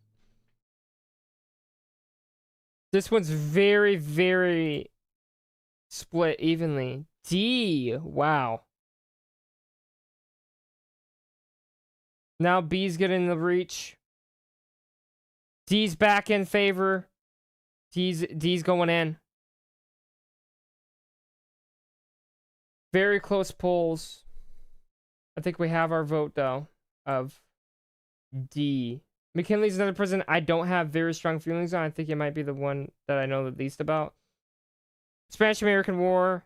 This one's very, very split evenly. D. Wow. Now B's getting the reach. D's back in favor. D's going in. Very close polls. I think we have our vote, though, of D. McKinley's another president I don't have very strong feelings on. I think it might be the one that I know the least about. Spanish-American War.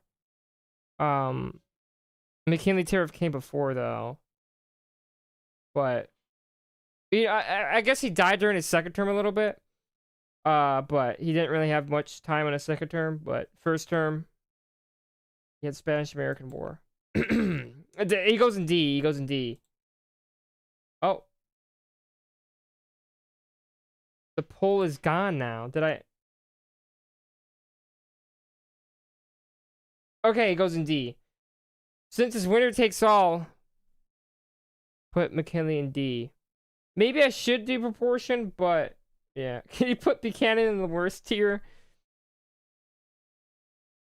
McKinley tariff came before, though. But I guess he died during his second term a little bit. But he didn't really have much time on his second term. But first term, he had Spanish-American War. He goes in D. He goes in D. Oh. The poll is gone now. Did I... Okay, it goes in D. Since it's winner takes all, put McKinley in D. Maybe I should do proportion, but yeah. Can you put Buchanan in the worst tier?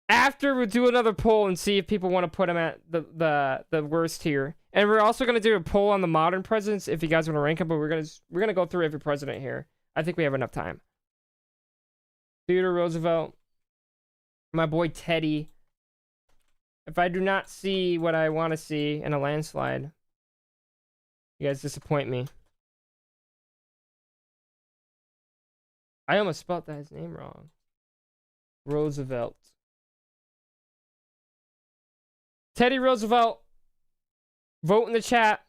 After we'll do another poll and see if people want to put him at the worst tier. And we're also gonna do a poll on the modern presidents if you guys want to rank them, but we're gonna go through every president here. I think we have enough time. Theodore Roosevelt. My boy Teddy. If I do not see what I want to see in a landslide, you guys disappoint me. I almost spelled that his name wrong. Roosevelt. Teddy Roosevelt. Vote in the chat.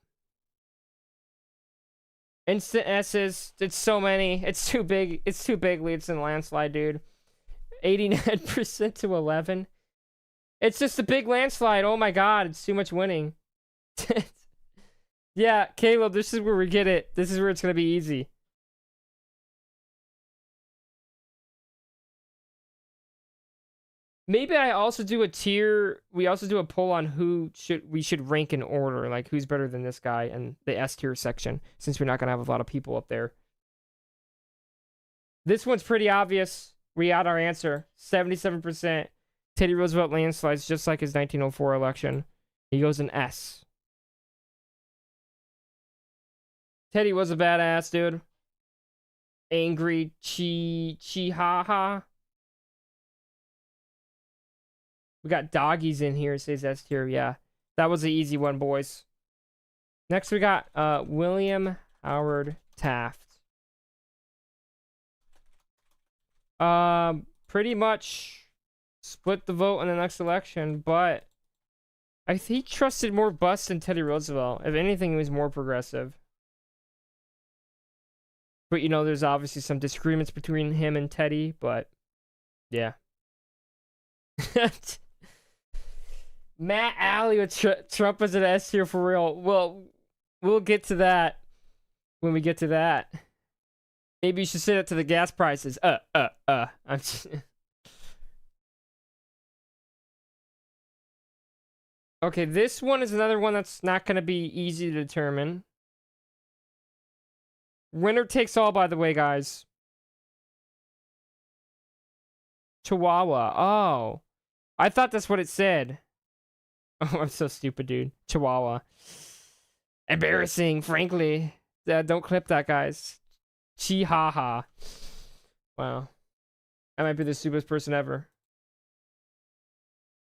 Instant S's. It's so many. It's too big. It's too big leads in landslide, dude. 89% to 11. It's just a big landslide. Oh my god, it's too much winning. Yeah, Caleb, this is where we get it. This is where it's gonna be easy. Maybe I also do a tier. We also do a poll on who we should rank in order, like who's better than this guy in the S tier section, since we're not gonna have a lot of people up there. This one's pretty obvious. We got our answer. 77%. Teddy Roosevelt landslides just like his 1904 election. He goes in S. Teddy was a badass, dude. Angry ha. We got doggies in here. It says S tier. Yeah, that was the easy one, boys. Next, we got William Howard Taft. Pretty much split the vote in the next election, but I think he trusted more Bush than Teddy Roosevelt. If anything, he was more progressive. But, you know, there's obviously some disagreements between him and Teddy, but yeah. Matt Alley with Trump as an S tier for real. Well, we'll get to that when we get to that. Maybe you should say that to the gas prices. I'm just... Okay, this one is another one that's not going to be easy to determine. Winner takes all, by the way, guys. Chihuahua. Oh. I thought that's what it said. Oh, I'm so stupid, dude. Chihuahua. Embarrassing, frankly. Don't clip that, guys. Chihaha. Wow. I might be the stupidest person ever.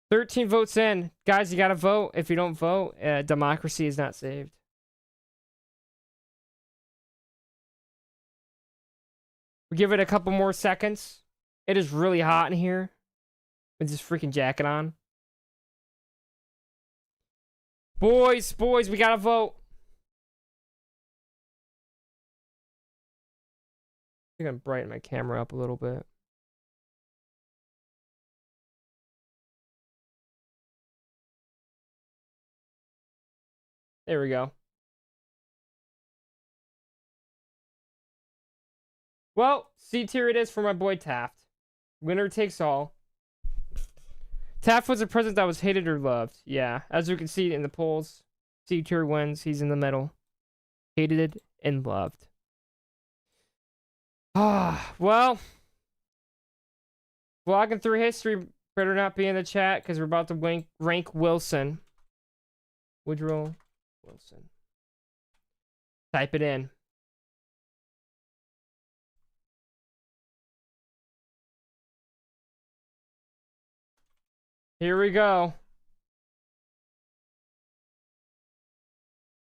13 votes in. Guys, you gotta vote. If you don't vote, democracy is not saved. We give it a couple more seconds. It is really hot in here with this freaking jacket on. Boys, we gotta vote. I think I'm brighten my camera up a little bit. There we go. Well, C tier it is for my boy Taft. Winner takes all. Taft was a president that was hated or loved. Yeah, as you can see in the polls, C tier wins. He's in the middle. Hated and loved. Ah, well. Vlogging through history better not be in the chat because we're about to rank Wilson. Woodrow Wilson. Type it in. Here we go.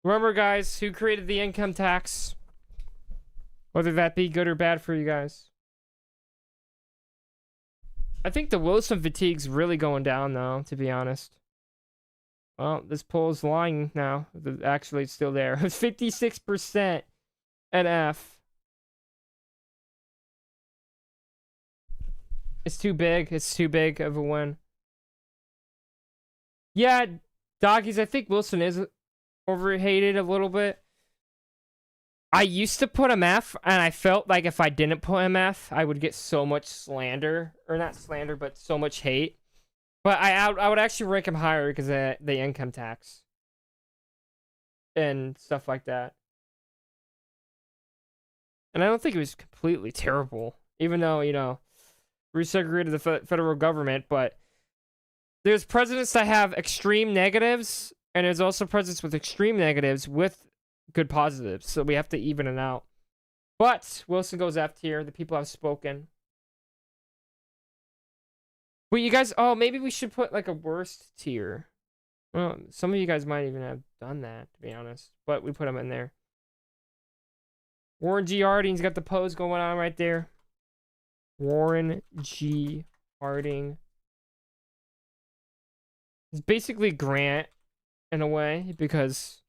Remember, guys, who created the income tax? Whether that be good or bad for you guys. I think the Wilson fatigue's really going down, though, to be honest. Well, this poll is lying now. Actually, it's still there. 56% at F. It's too big. It's too big of a win. Yeah, doggies, I think Wilson is overhated a little bit. I used to put him F, and I felt like if I didn't put him F, I would get so much slander, or not slander, but so much hate. But I would actually rank him higher because of the income tax and stuff like that. And I don't think it was completely terrible, even though, you know, resegregated the federal government. But there's presidents that have extreme negatives, and there's also presidents with extreme negatives with good positives. So we have to even it out. But Wilson goes F tier. The people have spoken. But you guys, oh, maybe we should put like a worst tier. Well, some of you guys might even have done that, to be honest. But we put them in there. Warren G. Harding's got the pose going on right there. Warren G. Harding. He's basically Grant in a way because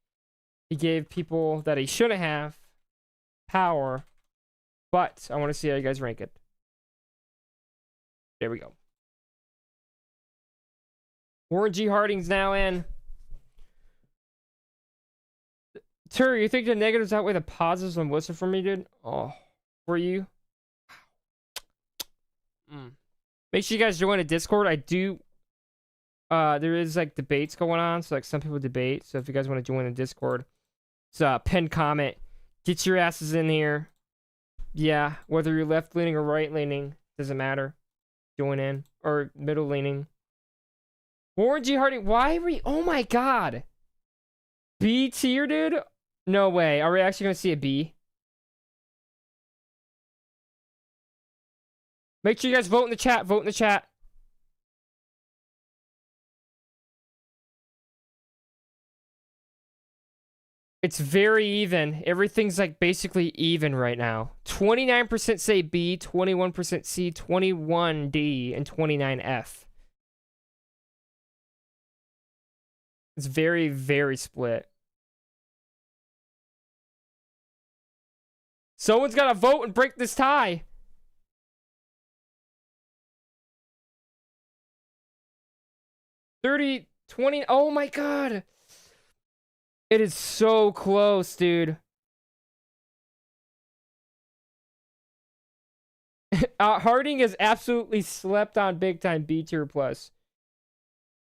he gave people that he shouldn't have power. But I want to see how you guys rank it. There we go. Warren G. Harding's now in. Tur, you think the negatives outweigh the positives on Wilson for me, dude? Oh, for you? Make sure you guys join a Discord. I do. There is like debates going on, so like some people debate. So if you guys want to join the Discord, it's pinned comment. Get your asses in here. Yeah, whether you're left leaning or right leaning, doesn't matter. Join in or middle leaning. Warren G. Harding, why are we? Oh my god. B tier, dude? No way. Are we actually going to see a B? Make sure you guys vote in the chat. Vote in the chat. It's very even. Everything's like basically even right now. 29% say B, 21% C, 21 D, and 29 F. It's very, very split. Someone's got to vote and break this tie. $30, $20. Oh my god. It is so close, dude. Harding is absolutely slept on big time. B tier plus.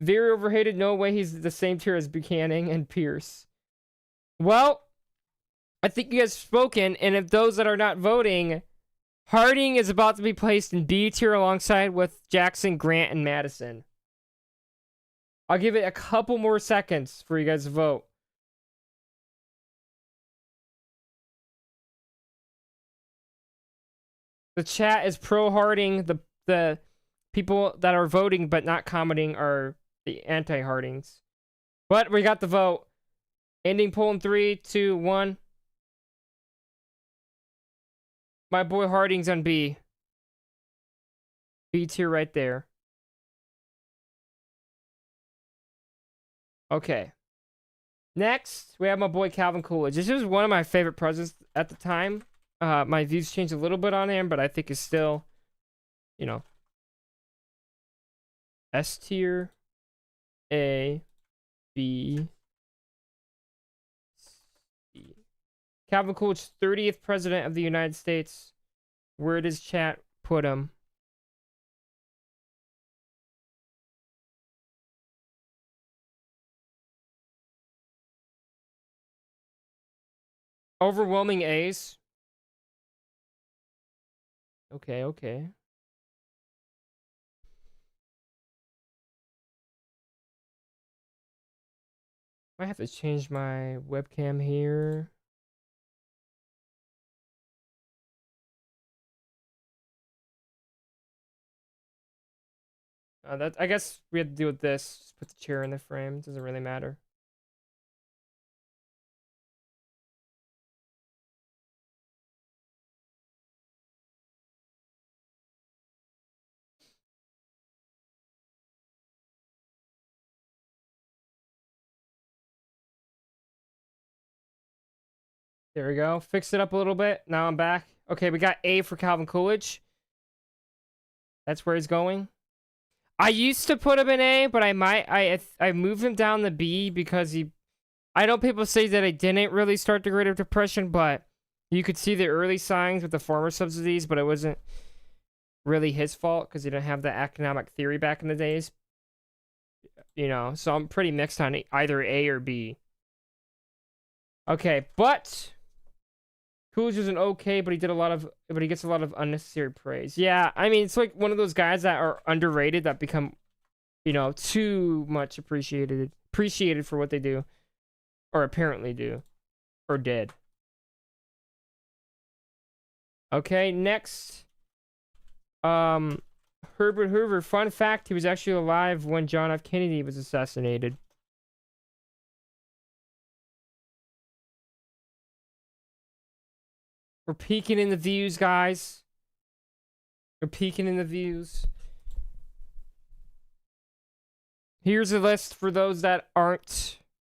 Very overhated. No way he's the same tier as Buchanan and Pierce. Well, I think you guys have spoken, and if those that are not voting, Harding is about to be placed in B tier alongside with Jackson, Grant, and Madison. I'll give it a couple more seconds for you guys to vote. The chat is pro Harding. The people that are voting but not commenting are the anti-Hardings. But we got the vote. Ending poll in 3, 2, 1. My boy Harding's on B. B tier right there. Okay. Next, we have my boy Calvin Coolidge. This was one of my favorite presidents at the time. My views changed a little bit on him, but I think it's still, you know, S tier, A, B, C. Calvin Coolidge, 30th president of the United States. Where does chat put him? Overwhelming A's. Okay, okay. Might have to change my webcam here. I guess we had to deal with this. Just put the chair in the frame. Doesn't really matter. There we go. Fixed it up a little bit. Now I'm back. Okay, we got A for Calvin Coolidge. That's where he's going. I used to put him in A, but I moved him down to B because I know people say that I didn't really start the Great Depression, but You could see the early signs with the farmer subsidies, but it wasn't really his fault because he didn't have the economic theory back in the days. You know, so I'm pretty mixed on either A or B. Okay, but Coolidge was an okay, but he gets a lot of unnecessary praise. Yeah, I mean, it's like one of those guys that are underrated that become, you know, too much appreciated for what they do, or apparently do, or did. Okay, next. Herbert Hoover. Fun fact, he was actually alive when John F. Kennedy was assassinated. We're peeking in the views, guys. We're peeking in the views. Here's a list for those that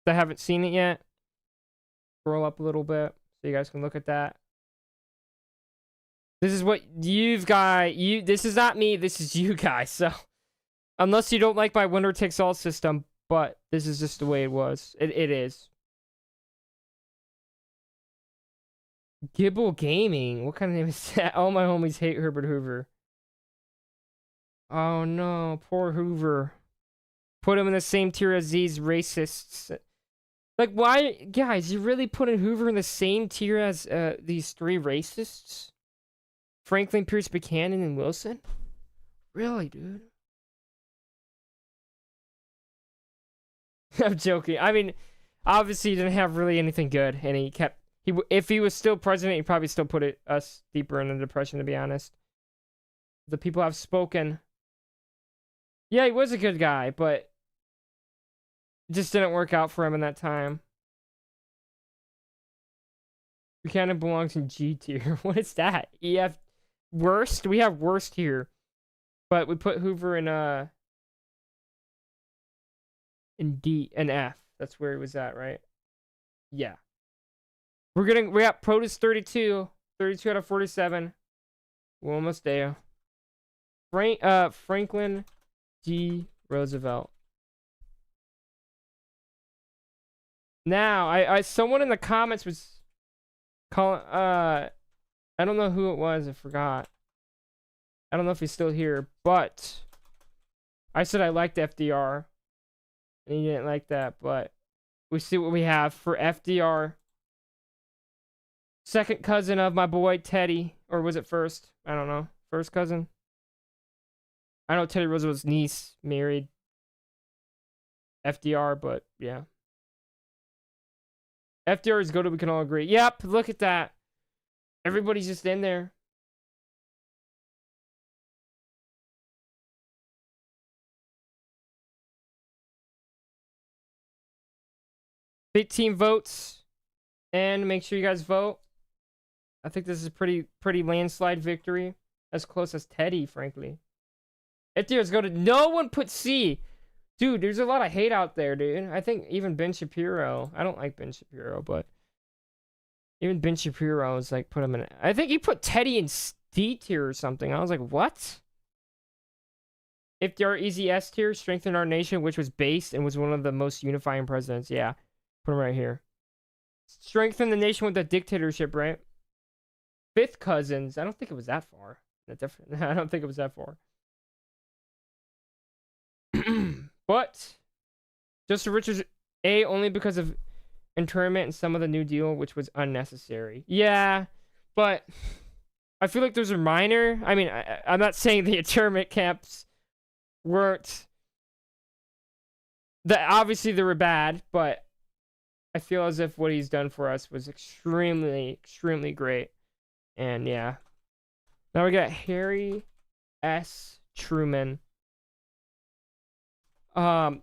haven't seen it yet. Scroll up a little bit so you guys can look at that. This is what this is not me, this is you guys. So, unless you don't like my winner takes all system, but this is just the way it was. It is. Gibble Gaming. What kind of name is that? All my homies hate Herbert Hoover. Oh no, poor Hoover. Put him in the same tier as these racists. Like, why, guys? You really putting Hoover in the same tier as these three racists? Franklin, Pierce, Buchanan, and Wilson? Really, dude? I'm joking. I mean, obviously, he didn't have really anything good, and if he was still president, he'd probably still put us deeper in the depression, to be honest. The people have spoken. Yeah, he was a good guy, but it just didn't work out for him in that time. Buchanan belongs in G tier. What is that? EF worst? We have worst here. But we put Hoover in D and F. That's where he was at, right? Yeah. We got Protus 32 out of 47. We're almost there. Franklin D. Roosevelt. Now, someone in the comments was calling, I don't know who it was, I forgot. I don't know if he's still here, but I said I liked FDR, and he didn't like that, but we see what we have for FDR. Second cousin of my boy Teddy, or was it first? I don't know. First cousin? I know Teddy Roosevelt's niece married FDR, but yeah. FDR is good, we can all agree. Yep, look at that. Everybody's just in there. Big team votes. And make sure you guys vote. I think this is a pretty landslide victory. As close as Teddy, frankly. FDR's go to... No one put C. Dude, there's a lot of hate out there, dude. I think even Ben Shapiro... I don't like Ben Shapiro, but... Even Ben Shapiro was like, put him in... I think he put Teddy in D tier or something. I was like, what? FDR easy S tier, strengthened our nation, which was based and was one of the most unifying presidents. Yeah. Put him right here. Strengthen the nation with the dictatorship, right? Fifth cousins. I don't think it was that far. I don't think it was that far. But Joseph Richards A only because of internment and some of the New Deal, which was unnecessary. Yeah, but I feel like those are minor. I mean, I'm not saying the internment camps weren't... Obviously, they were bad, but I feel as if what he's done for us was extremely, extremely great. And yeah. Now we got Harry S. Truman. Now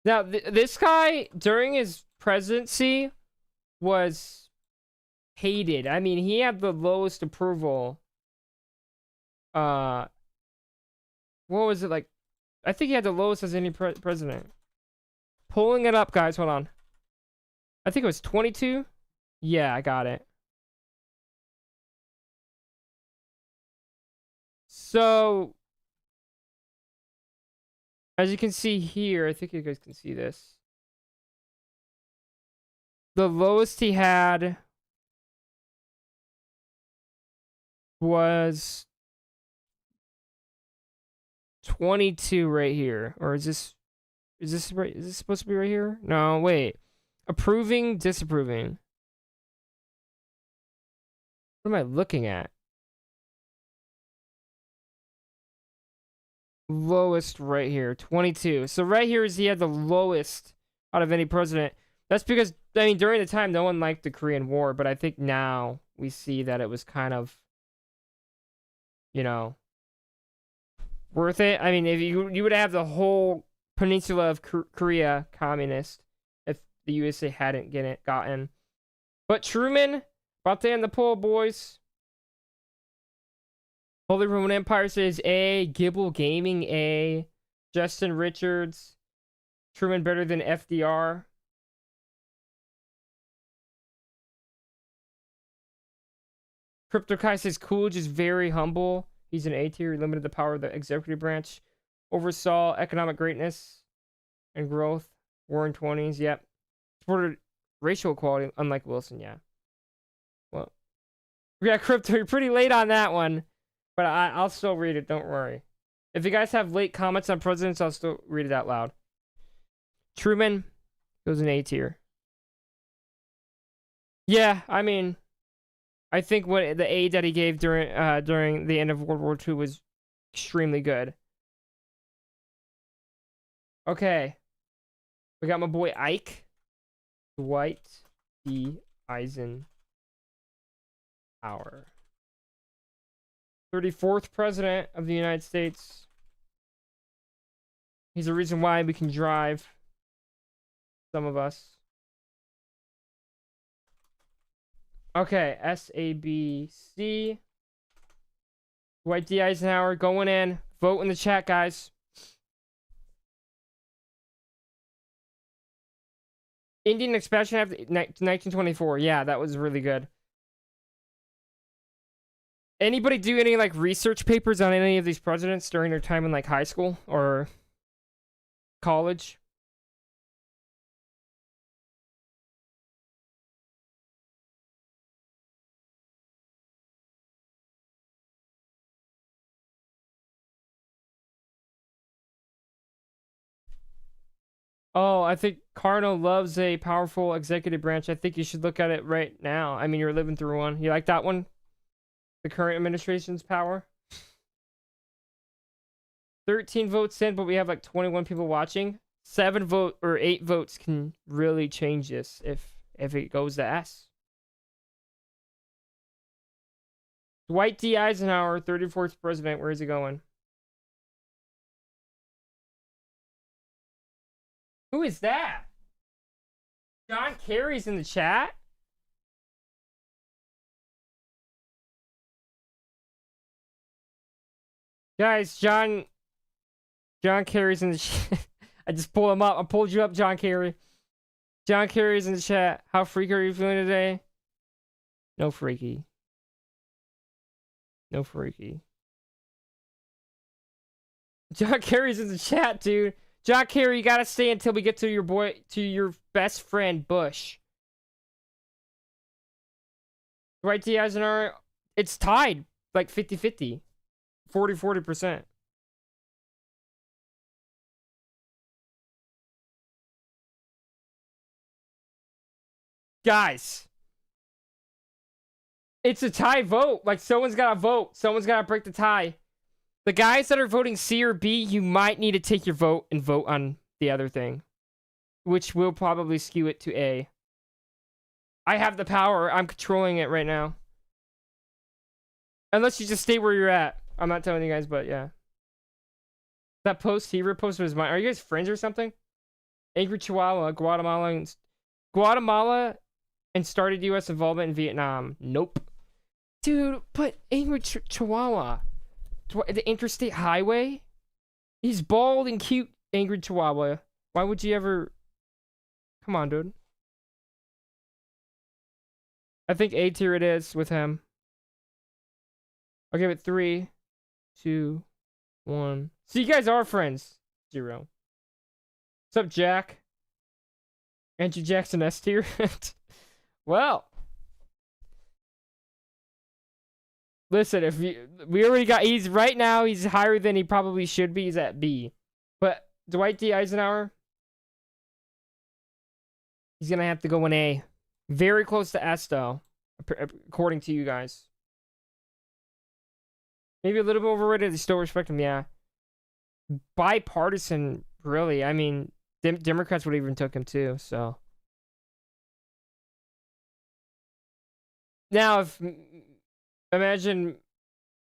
this guy during his presidency was hated. I mean, he had the lowest approval. What was it like? I think he had the lowest as any president. Pulling it up, guys. Hold on. I think it was 22. Yeah, I got it. So, as you can see here, I think you guys can see this. The lowest he had was 22 right here. Or is this right? Is this supposed to be right here? No, wait. Approving, disapproving. What am I looking at? Lowest right here, 22. So right here is he had the lowest out of any president. That's because, I mean, during the time, no one liked the Korean War, but I think now we see that it was kind of, you know, worth it. I mean, if you would have the whole peninsula of Korea communist if the USA hadn't gotten. But Truman, about to end the poll, boys. Holy Roman Empire says A. Gibble Gaming A. Justin Richards. Truman better than FDR. CryptoKai says Coolidge is very humble. He's an A tier. He limited the power of the executive branch. Oversaw economic greatness and growth. Roaring 20s. Yep. Supported racial equality, unlike Wilson. Yeah. Well, yeah, Crypto, you're pretty late on that one. But I'll still read it. Don't worry. If you guys have late comments on presidents, I'll still read it out loud. Truman goes in A tier. Yeah, I mean, I think what the aid that he gave during the end of World War II was extremely good. Okay. We got my boy Ike. Dwight D. Eisenhower. 34th President of the United States. He's the reason why we can drive. Some of us. Okay, SABC. Dwight D. Eisenhower going in. Vote in the chat, guys. Indian Expansion Act 1924. Yeah, that was really good. Anybody do any like research papers on any of these presidents during their time in like high school or college? Oh, I think Cardinal loves a powerful executive branch. I think you should look at it right now. I mean, you're living through one. You like that one? The current administration's power? 13 votes in, but we have like 21 people watching. 8 votes can really change this if it goes to S. Dwight D. Eisenhower, 34th president. Where is he going? Who is that? John Kerry's in the chat? Guys, John Kerry's in the chat. I just pulled him up. I pulled you up, John Kerry. John Kerry's in the chat. How freaky are you feeling today? No freaky. No freaky. John Kerry's in the chat, dude. John Kerry, you gotta stay until we get to your best friend, Bush. Dwight D. Eisenhower, it's tied. Like 50-50. 40%. Guys. It's a tie vote. Like, someone's gotta vote. Someone's gotta break the tie. The guys that are voting C or B, you might need to take your vote and vote on the other thing. Which will probably skew it to A. I have the power. I'm controlling it right now. Unless you just stay where you're at. I'm not telling you guys, but yeah. That post he reposted was mine. Are you guys friends or something? Angry Chihuahua, Guatemala and started U.S. involvement in Vietnam. Nope. Dude, but Angry Chihuahua. The interstate highway? He's bald and cute, Angry Chihuahua. Why would you ever... Come on, dude. I think A tier it is with him. I'll give it 3, 2, 1. So you guys are friends. 0. What's up, Jack? Andrew Jackson S tier? Well... Listen, if we already got, he's right now, he's higher than he probably should be. He's at B. But Dwight D. Eisenhower, he's going to have to go in A. Very close to S, though, according to you guys. Maybe a little bit overrated. They still respect him, yeah. Bipartisan, really. I mean, Democrats would even took him, too, so. Now, if imagine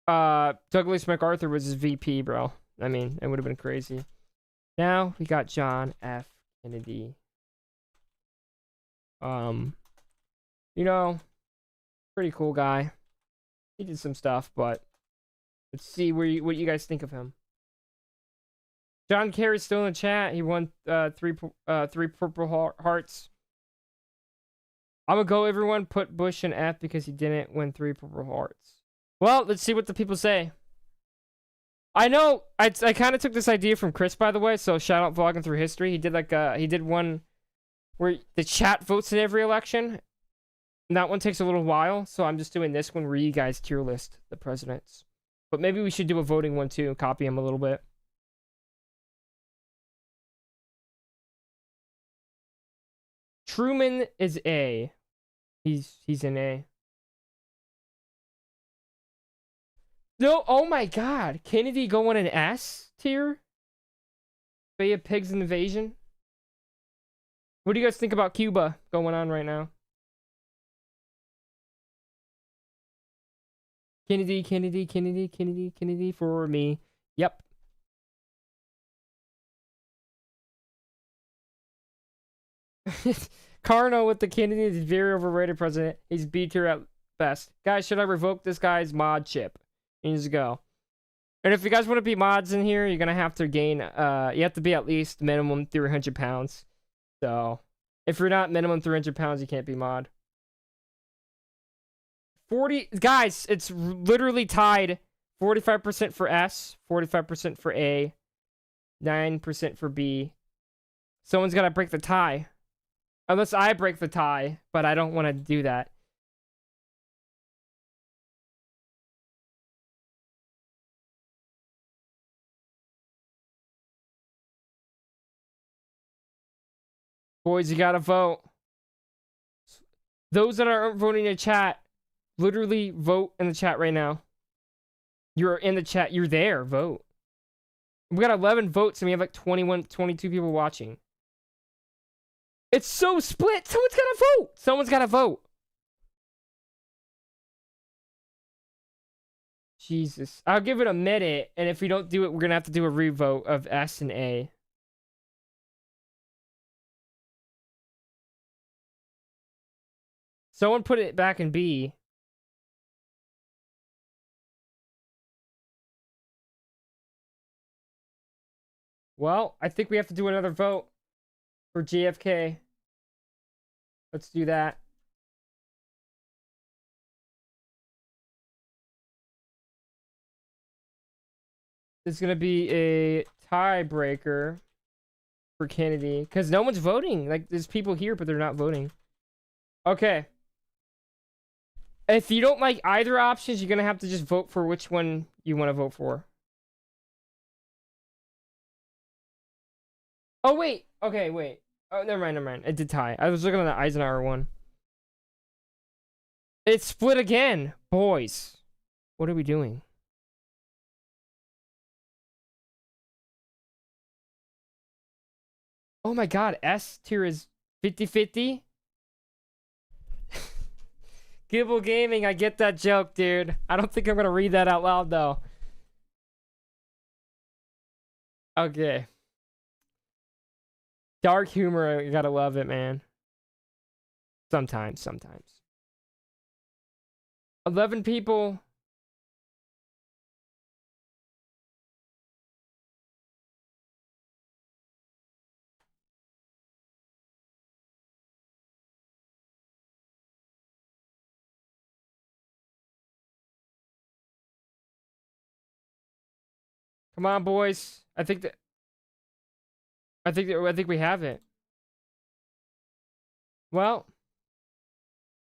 Douglas MacArthur was his VP, bro. I mean, it would have been crazy. Now we got John F. Kennedy. You know, pretty cool guy. He did some stuff, but let's see what you guys think of him. John Kerry's still in the chat. He won three Purple Hearts. I'm gonna go, everyone. Put Bush in F because he didn't win 3 Purple Hearts. Well, let's see what the people say. I know I kind of took this idea from Chris, by the way. So shout out Vlogging Through History. He did he did one where the chat votes in every election. And that one takes a little while, so I'm just doing this one where you guys tier list the presidents. But maybe we should do a voting one too. Copy him a little bit. Truman is A. He's in A. No, oh my god. Kennedy going in S tier? Bay of Pigs invasion? What do you guys think about Cuba going on right now? Kennedy, Kennedy, Kennedy, Kennedy, Kennedy for me. Yep. Carno with the Kennedy is very overrated president. He's B tier at best. Guys, should I revoke this guy's mod chip? He needs to go. And if you guys want to be mods in here, you're gonna have to gain you have to be at least minimum 300 pounds. So if you're not minimum 300 pounds, you can't be mod. 40 guys, it's literally tied. 45% for S, 45% for A, 9% for B. Someone's gotta break the tie. Unless I break the tie, but I don't want to do that. Boys, you gotta vote. Those that aren't voting in the chat, literally vote in the chat right now. You're in the chat. You're there. Vote. We got 11 votes and we have like 22 people watching. It's so split. Someone's gotta vote. Someone's gotta vote. Jesus. I'll give it a minute, and if we don't do it, we're gonna have to do a revote of S and A. Someone put it back in B. Well, I think we have to do another vote for JFK. Let's do that. This is going to be a tiebreaker for Kennedy. Because no one's voting. Like, there's people here, but they're not voting. Okay. If you don't like either options, you're going to have to just vote for which one you want to vote for. Oh, wait. Okay, wait. Oh, never mind. It did tie. I was looking at the Eisenhower one. It's split again. Boys. What are we doing? Oh my god. S tier is 50-50. Gibble Gaming, I get that joke, dude. I don't think I'm gonna read that out loud, though. Okay. Dark humor, you gotta love it, man. Sometimes. 11 people. Come on, boys. I think we have it. Well,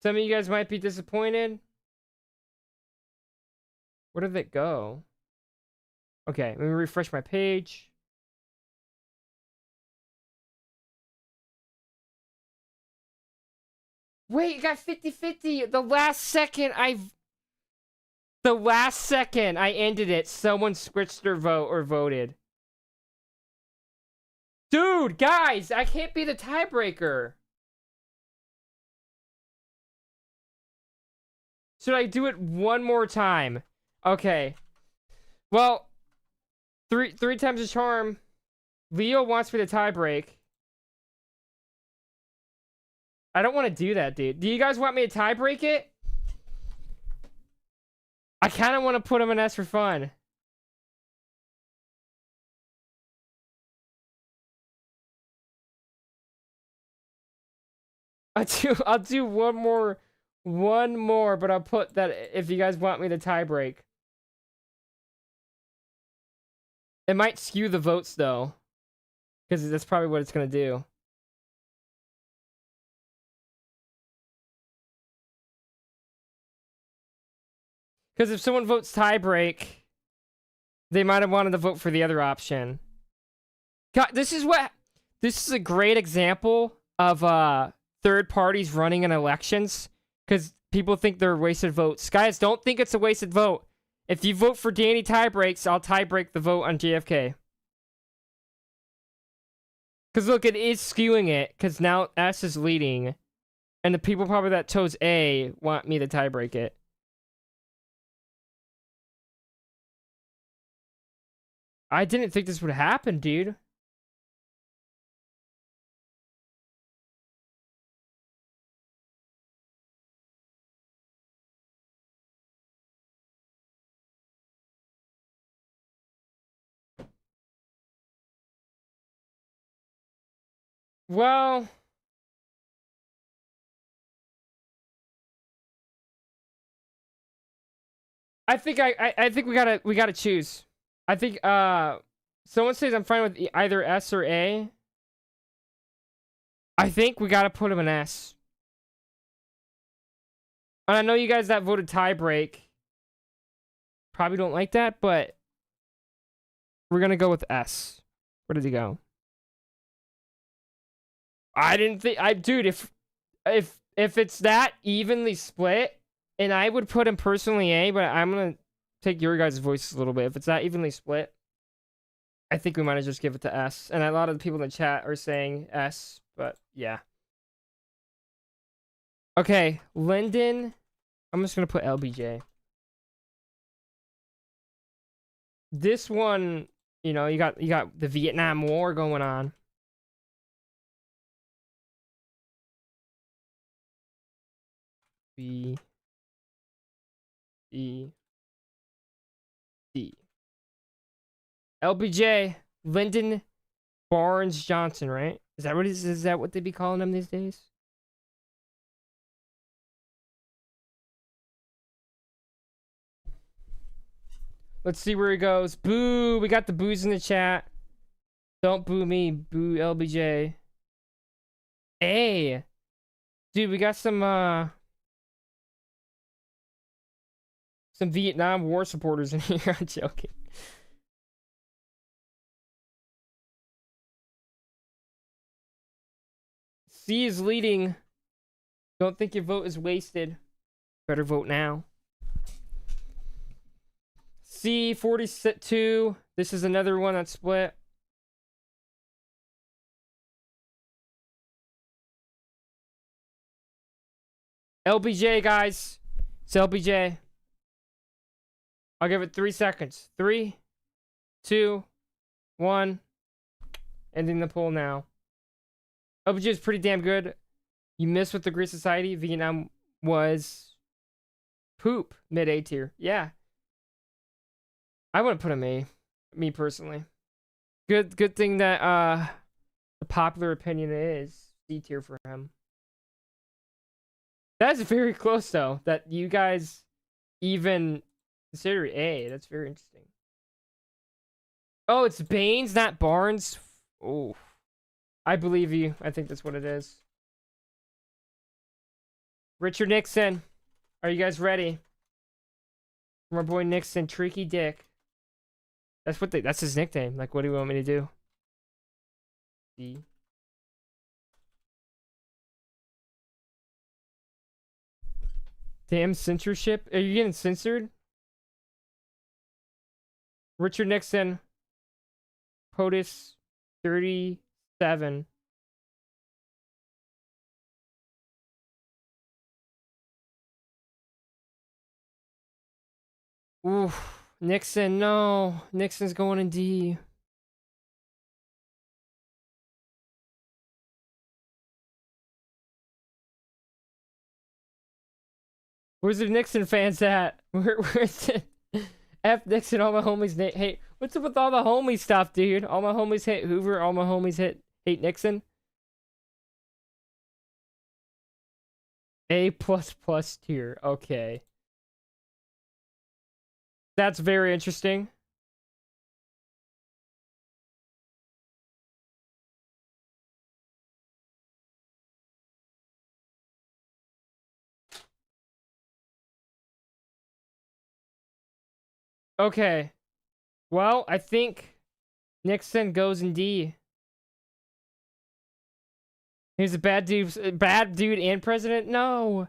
some of you guys might be disappointed. Where did it go? Okay, let me refresh my page. Wait, you got 50-50. The last second I ended it, someone switched their vote or voted. Dude, guys, I can't be the tiebreaker. Should I do it one more time? Okay. Well, three times the charm. Leo wants me to tiebreak. I don't want to do that, dude. Do you guys want me to tiebreak it? I kind of want to put him in S for fun. I'll do one more, but I'll put that if you guys want me to tiebreak. It might skew the votes though, because that's probably what it's gonna do. Because if someone votes tiebreak, they might have wanted to vote for the other option. God, this is a great example of third parties running in elections because people think they're wasted votes. Guys, don't think it's a wasted vote. If you vote for Danny tiebreaks, I'll tiebreak the vote on JFK. Because look, it is skewing it because now S is leading, and the people probably that chose A want me to tiebreak it. I didn't think this would happen, dude. Well, I think we gotta choose. I think someone says I'm fine with either S or A. I think we gotta put him in S. And I know you guys that voted tiebreak probably don't like that, but we're gonna go with S. Where did he go? I didn't think dude, if it's that evenly split, and I would put him personally A, but I'm gonna take your guys' voices a little bit. If it's that evenly split, I think we might as well just give it to S. And a lot of the people in the chat are saying S, but yeah. Okay, Lyndon. I'm just gonna put LBJ. This one, you know, you got the Vietnam War going on. B E D. LBJ, Lyndon Barnes Johnson, right? Is that what they be calling him these days? Let's see where he goes. Boo! We got the boos in the chat. Don't boo me. Boo LBJ. Hey! Dude, we got some Vietnam War supporters in here. I'm joking. C is leading. Don't think your vote is wasted. Better vote now. C 42. This is another one that's split. LBJ, guys. It's LBJ. I'll give it 3 seconds. 3, 2, 1. Ending the poll now. LBJ is pretty damn good. You missed with the Great Society. Vietnam was poop. Mid A tier. Yeah. I wouldn't put him A. Me personally. Good thing that the popular opinion is C tier for him. That's very close though. That you guys even consider A. That's very interesting. Oh, it's Baines, not Barnes. Oh, I believe you. I think that's what it is. Richard Nixon, are you guys ready? My boy Nixon, Tricky Dick. That's his nickname. Like, what do you want me to do? D. Damn censorship. Are you getting censored? Richard Nixon. POTUS 37. Oof. Nixon, no. Nixon's going in D. Where's the Nixon fans at? Where's it? F Nixon, all my homies hate. What's up with all the homie stuff, dude? All my homies hate Hoover, all my homies hate Nixon. A++ tier, okay. That's very interesting. Okay. Well, I think Nixon goes in D. He's a bad dude and president? No.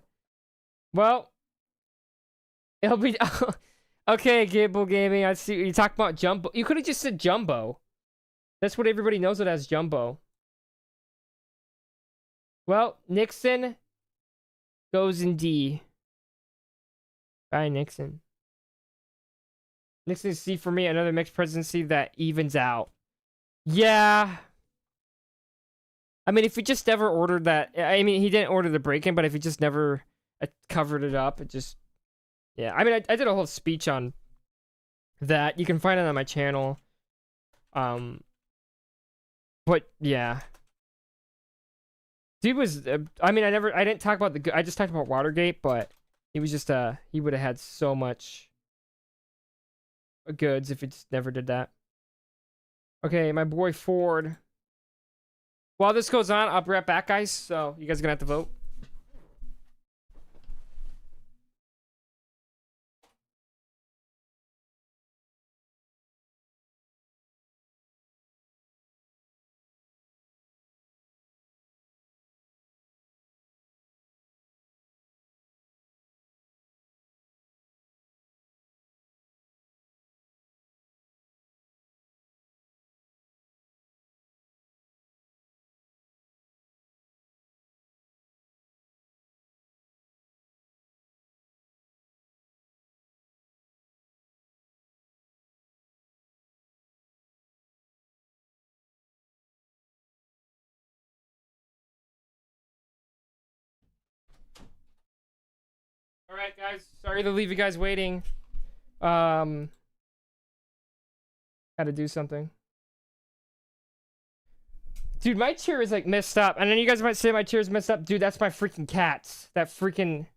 Well, it'll be... Okay, Gable Gaming, I see you talk about Jumbo. You could have just said Jumbo. That's what everybody knows it as, Jumbo. Well, Nixon goes in D. Bye, Nixon. Nixon C for me, another mixed presidency that evens out. Yeah. I mean, if he just never ordered that... I mean, he didn't order the break-in, but if he just never covered it up, it just... Yeah, I mean, I did a whole speech on that. You can find it on my channel. But, yeah. Dude was... I mean, I didn't talk about I just talked about Watergate, but he was just, he would have had so much goods if he just never did that. Okay, my boy Ford. While this goes on, I'll be right back, guys. So, you guys are gonna have to vote. Alright, guys. Sorry to leave you guys waiting. Had to do something. Dude, my chair is like messed up. And then you guys might say my chair is messed up. Dude, that's my freaking cats. That freaking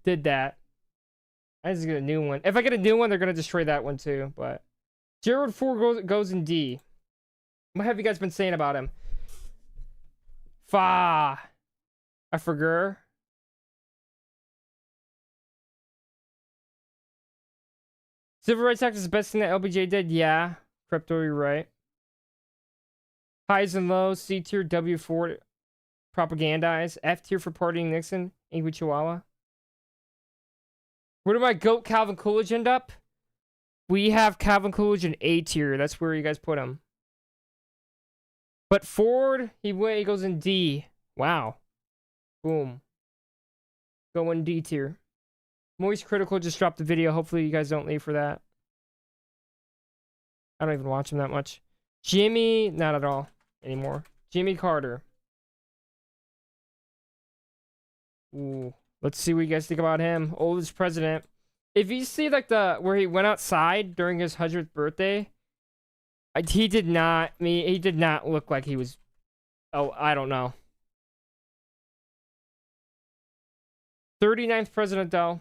did that. I just get a new one. If I get a new one, they're gonna destroy that one too. But Gerald Ford goes in D. What have you guys been saying about him? Fa. I forgot. Civil Rights Act is the best thing that LBJ did. Yeah. Crypto, you're right. Highs and lows. C tier, W4 propagandize. F tier for partying Nixon. Angry Chihuahua. Where did my goat Calvin Coolidge end up? We have Calvin Coolidge in A tier. That's where you guys put him. But Ford, he goes in D. Wow. Boom. Going D tier. Moist Critical just dropped the video. Hopefully you guys don't leave for that. I don't even watch him that much. Jimmy, not at all anymore. Jimmy Carter. Ooh. Let's see what you guys think about him. Oldest president. If you see like where he went outside during his 100th birthday, he did not look like he was, oh, I don't know. 39th president though.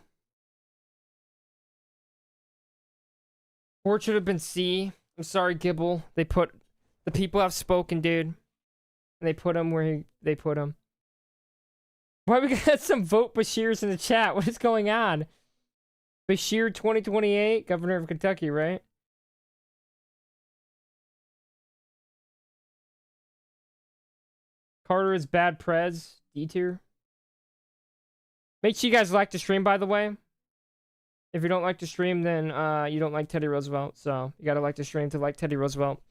Ford should have been C. I'm sorry, Gibble. The people have spoken, dude. And they put him where they put him. Why we got some vote Bashirs in the chat? What is going on? Bashir 2028, governor of Kentucky, right? Carter is bad prez, D tier. Make sure you guys like the stream, by the way. If you don't like the stream, then you don't like Teddy Roosevelt. So you gotta like the stream to like Teddy Roosevelt.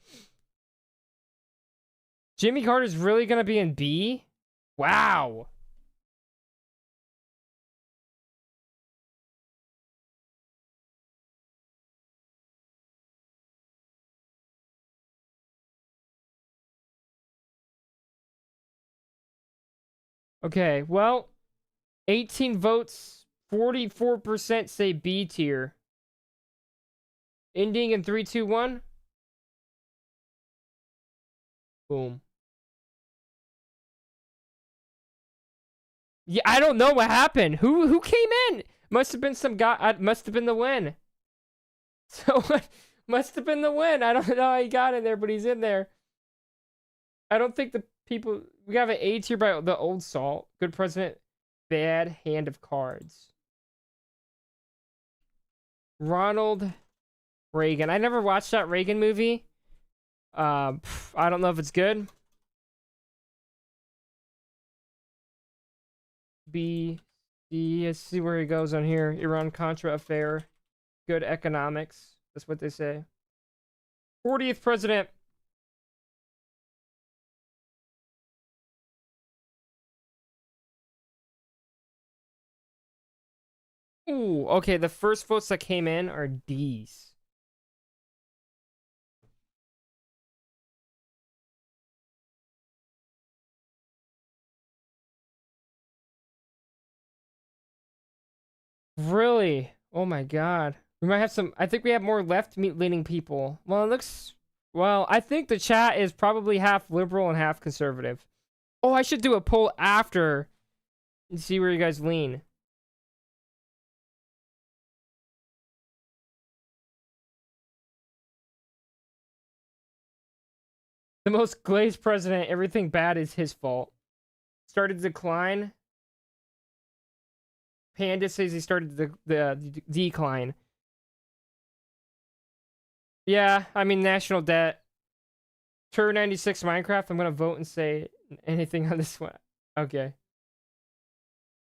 Jimmy Carter's really gonna be in B? Wow. Okay, well, 18 votes, 44% say B tier. Ending in 3, 2, 1. Boom. Yeah, I don't know what happened. Who came in? Must have been some guy. Must have been the win. So must have been the win. I don't know how he got in there, but he's in there. I don't think the people. We have an A tier by the old salt. Good president. Bad hand of cards. Ronald Reagan. I never watched that Reagan movie. I don't know if it's good. B, C. Let's see where he goes on here. Iran-Contra affair. Good economics. That's what they say. 40th president. Ooh, okay. The first votes that came in are D's. Really? Oh my god. We might have some. I think we have more left-leaning people. Well, it looks. Well, I think the chat is probably half liberal and half conservative. Oh, I should do a poll after and see where you guys lean. The most glazed president, everything bad is his fault. Started to decline. Panda says he started the decline. Yeah, I mean, national debt. Tur 96 Minecraft, I'm gonna vote and say anything on this one. Okay.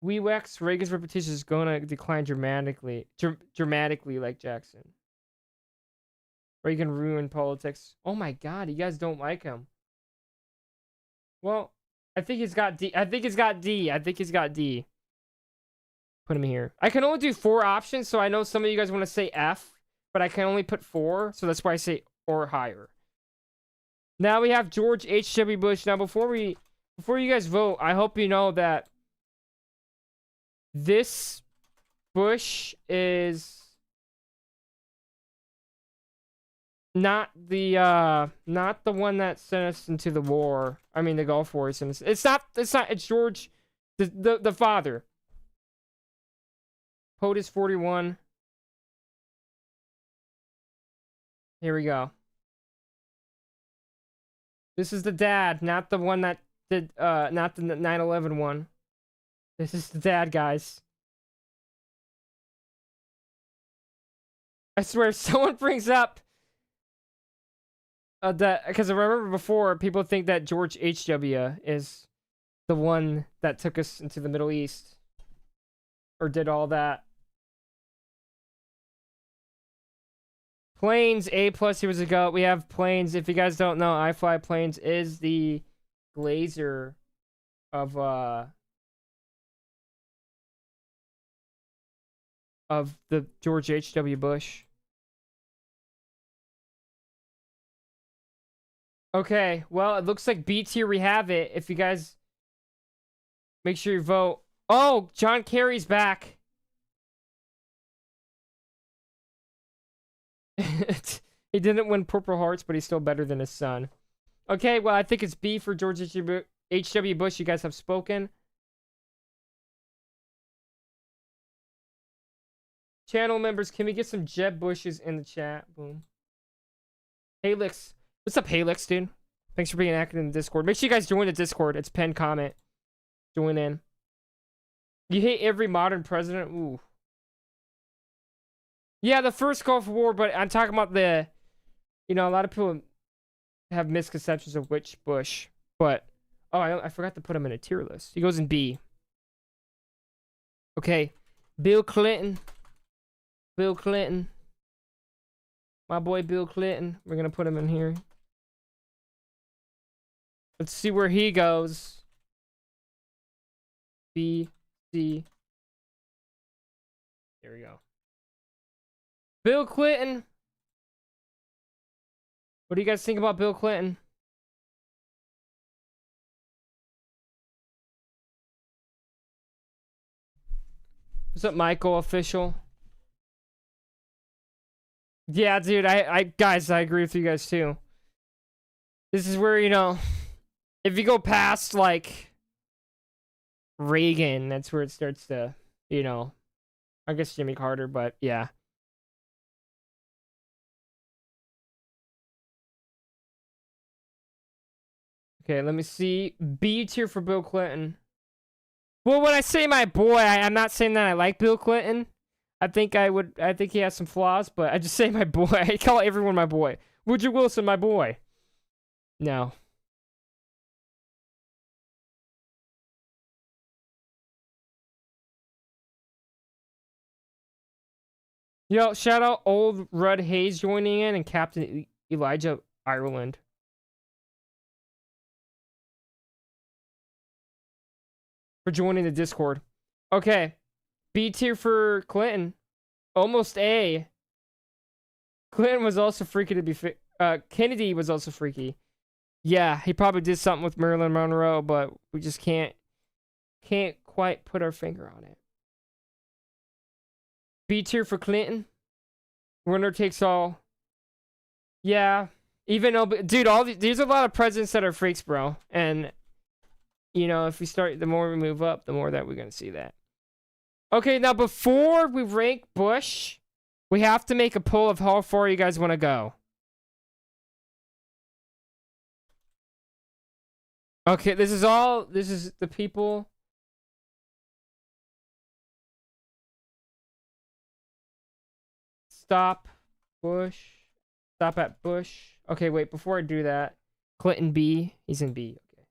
WeWex, Reagan's reputation is gonna decline dramatically. Dramatically, like Jackson. Reagan ruined politics. Oh my god, you guys don't like him. Well, I think he's got D. I think he's got D. I think he's got D. Put him here. I can only do 4 options, so I know some of you guys want to say F, but I can only put 4, so that's why I say or higher. Now we have George H.W. Bush. Now before you guys vote, I hope you know that this Bush is not the one that sent us into the war. I mean the Gulf War. It's George, the father. POTUS 41. Here we go. This is the dad, not the one that did not the 9/11 one. This is the dad, guys. I swear, if someone brings up that, because I remember before people think that George H.W. is the one that took us into the Middle East or did all that. Planes, A+, he was a goat. We have Planes. If you guys don't know, I Fly Planes is the glazer of the George H.W. Bush. Okay, well, it looks like B tier we have it. If you guys make sure you vote. Oh, John Kerry's back. He didn't win Purple Hearts, but he's still better than his son. Okay, well, I think it's B for George H.W. Bush. You guys have spoken. Channel members, can we get some Jeb Bushes in the chat? Boom. Halix. What's up, Halix, dude? Thanks for being active in the Discord. Make sure you guys join the Discord. It's pinned comment. Join in. You hate every modern president? Ooh. Yeah, the first Gulf War, but I'm talking about the, you know, a lot of people have misconceptions of which Bush, but oh, I forgot to put him in a tier list. He goes in B. Okay, Bill Clinton. Bill Clinton. My boy Bill Clinton. We're gonna put him in here. Let's see where he goes. B, C. There we go. Bill Clinton. What do you guys think about Bill Clinton? What's up, Michael Official? Yeah, dude, guys, I agree with you guys too. This is where, you know, if you go past, like, Reagan, that's where it starts to, you know, I guess Jimmy Carter, but yeah. Okay, let me see. B tier for Bill Clinton. Well, when I say my boy, I'm not saying that I like Bill Clinton. I think he has some flaws, but I just say my boy. I call everyone my boy. Woodrow Wilson, my boy. No. Yo, shout out old Rudd Hayes joining in and Captain Elijah Ireland. For joining the Discord. Okay. B tier for Clinton. Almost A. Clinton was also freaky to be Kennedy was also freaky. Yeah, he probably did something with Marilyn Monroe, but we just can't quite put our finger on it. B tier for Clinton. Winner takes all. Yeah. Even though, dude, there's a lot of presidents that are freaks, bro. And, you know, if we start, the more we move up, the more that we're going to see that. Okay, now before we rank Bush, we have to make a poll of how far you guys want to go. Okay, this is the people. Stop Bush. Stop at Bush. Okay, wait, before I do that, Clinton B. He's in B. Okay.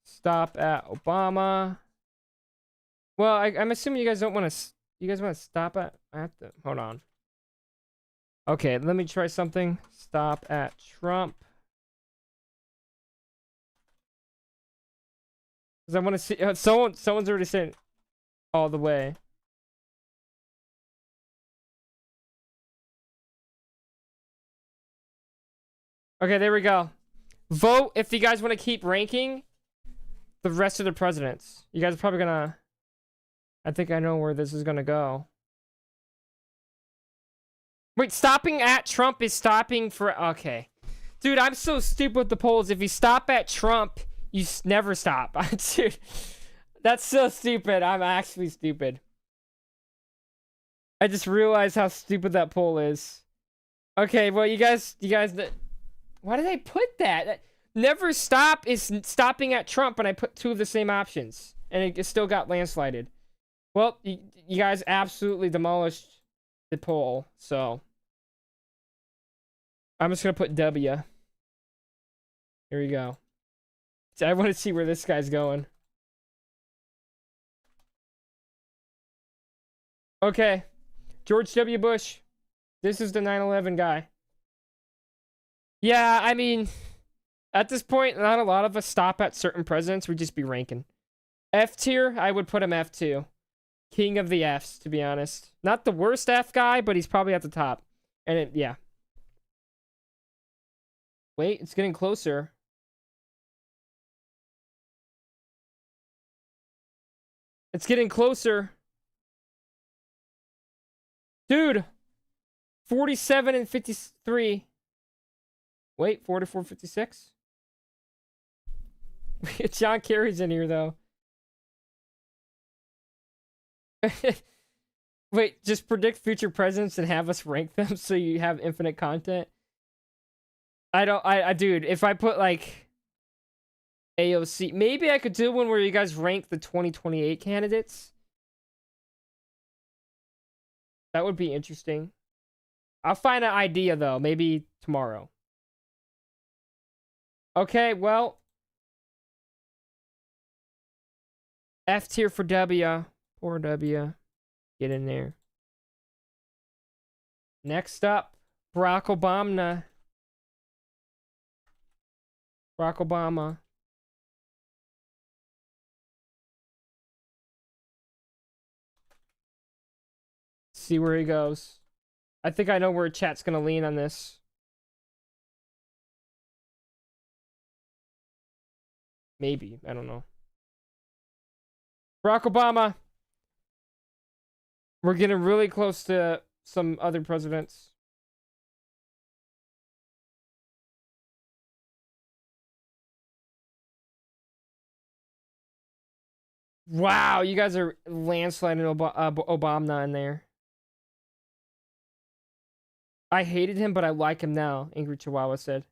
Stop at Obama. Well, I'm assuming you guys don't want to. You guys want to stop at? I have to. Hold on. Okay, let me try something. Stop at Trump. Because I want to see. Someone's already saying all the way. Okay, there we go. Vote if you guys want to keep ranking the rest of the presidents. You guys are probably gonna. I think I know where this is gonna go. Wait, stopping at Trump is stopping for. Okay. Dude, I'm so stupid with the polls. If you stop at Trump, you never stop. Dude, that's so stupid. I'm actually stupid. I just realized how stupid that poll is. Okay, well, you guys. Why did I put that? Never stop is stopping at Trump, and I put two of the same options, and it still got landslided. Well, you guys absolutely demolished the poll, so I'm just gonna put W. Here we go. So I want to see where this guy's going. Okay, George W. Bush. This is the 9/11 guy. Yeah, I mean, at this point, not a lot of us stop at certain presidents. We'd just be ranking. F tier, I would put him F2. King of the Fs, to be honest. Not the worst F guy, but he's probably at the top. And yeah. Wait, it's getting closer. It's getting closer. Dude. 47 and 53. Wait, 44, 56? John Kerry's in here, though. Wait, just predict future presidents and have us rank them so you have infinite content? Dude, if I put, like, AOC, maybe I could do one where you guys rank the 2028 candidates. That would be interesting. I'll find an idea though, maybe tomorrow. Okay, well, F tier for W. Poor W. Get in there. Next up, Barack Obama. Barack Obama. See where he goes. I think I know where chat's gonna lean on this. Maybe. I don't know. Barack Obama. We're getting really close to some other presidents. Wow, you guys are landsliding Obama in there. I hated him, but I like him now, Angry Chihuahua said.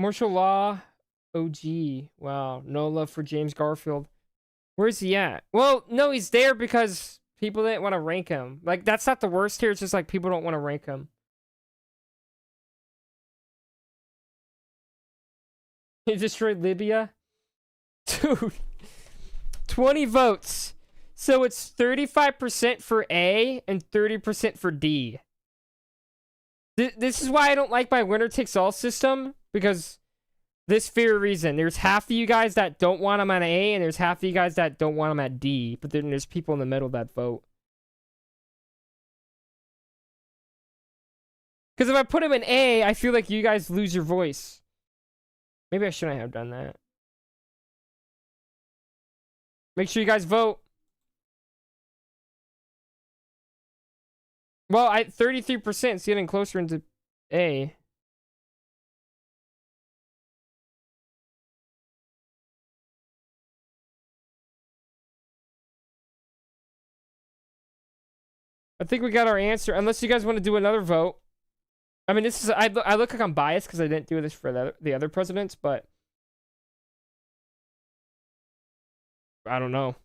Martial law, OG. Wow, no love for James Garfield. Where's he at? Well, no, he's there because people didn't want to rank him. Like, that's not the worst here. It's just like people don't want to rank him. He destroyed Libya? Dude. 20 votes. So it's 35% for A and 30% for D. This is why I don't like my winner takes all system. Because this very reason. There's half of you guys that don't want him at A, and there's half of you guys that don't want him at D. But then there's people in the middle that vote. Because if I put him in A, I feel like you guys lose your voice. Maybe I shouldn't have done that. Make sure you guys vote. Well, 33% is getting closer into A. I think we got our answer. Unless you guys want to do another vote. I mean, this is I look like I'm biased because I didn't do this for the other presidents, but I don't know.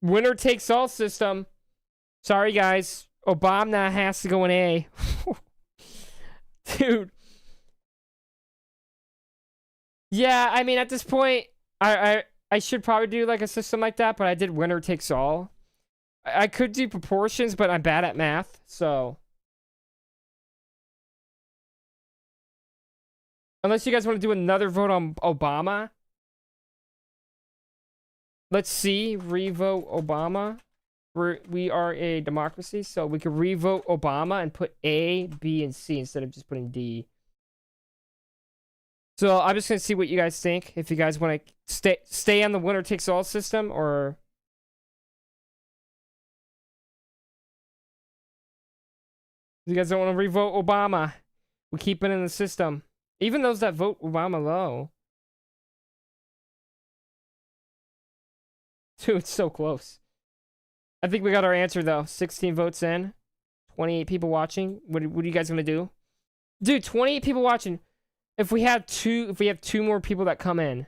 Winner takes all system. Sorry, guys. Obama has to go in A. Dude. Yeah, I mean, at this point, I should probably do like a system like that, but I did winner takes all. I could do proportions, but I'm bad at math, so. Unless you guys want to do another vote on Obama. Let's see. Revote Obama. We are a democracy, so we could revote Obama and put A, B, and C instead of just putting D. So I'm just going to see what you guys think. If you guys want to stay on the winner takes all system, or... You guys don't want to revote Obama. We keep it in the system. Even those that vote Obama low. Dude, it's so close. I think we got our answer, though. 16 votes in. 28 people watching. What are you guys going to do? Dude, 28 people watching. If we have two more people that come in.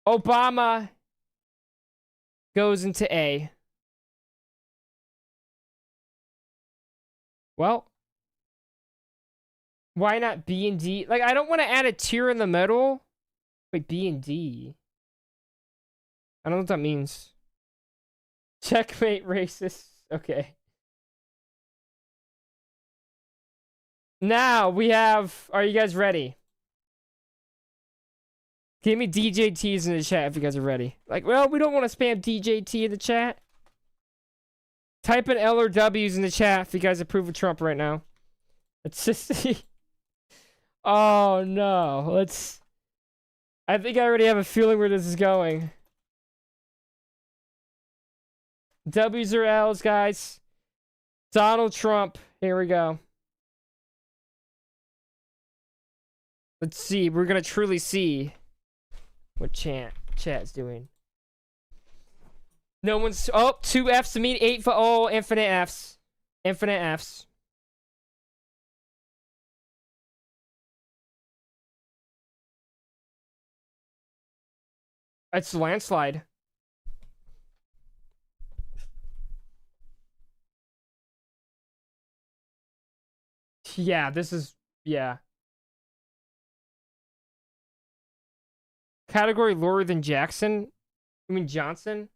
Obama goes into A. Well, why not B and D? Like, I don't want to add a tier in the middle. Wait, B and D. I don't know what that means. Checkmate racist. Okay. Now we have... Are you guys ready? Give me DJTs in the chat if you guys are ready. Like, well, we don't want to spam DJT in the chat. Type in L or W's in the chat if you guys approve of Trump right now. Let's just see. Oh, no. Let's... I think I already have a feeling where this is going. W's or L's, guys. Donald Trump. Here we go. Let's see. We're going to truly see what chat's doing. No one's... Oh, 2 Fs to meet 8 for... Oh, infinite Fs. Infinite Fs. It's a landslide. Yeah, this is, yeah. Category lower than Jackson? I mean Johnson?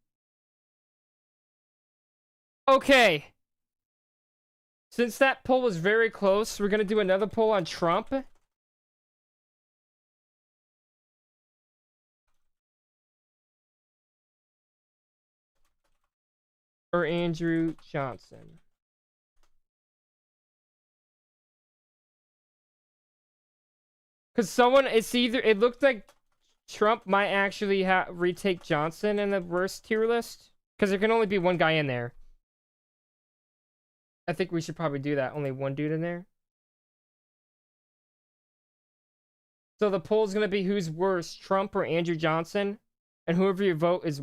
Okay. Since that poll was very close, we're gonna do another poll on Trump. Or Andrew Johnson. Because someone, it's either, it looked like Trump might actually retake Johnson in the worst tier list. Because there can only be one guy in there. I think we should probably do that. Only one dude in there. So the poll's going to be who's worse, Trump or Andrew Johnson. And whoever you vote is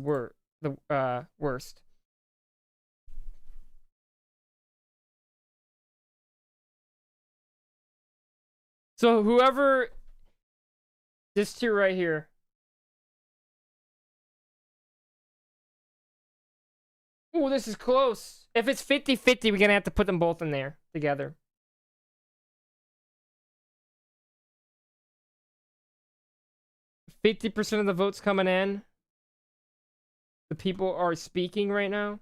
the worst. So whoever... This tier right here. Oh, this is close. If it's 50-50, we're going to have to put them both in there together. %50 of the votes coming in. The people are speaking right now.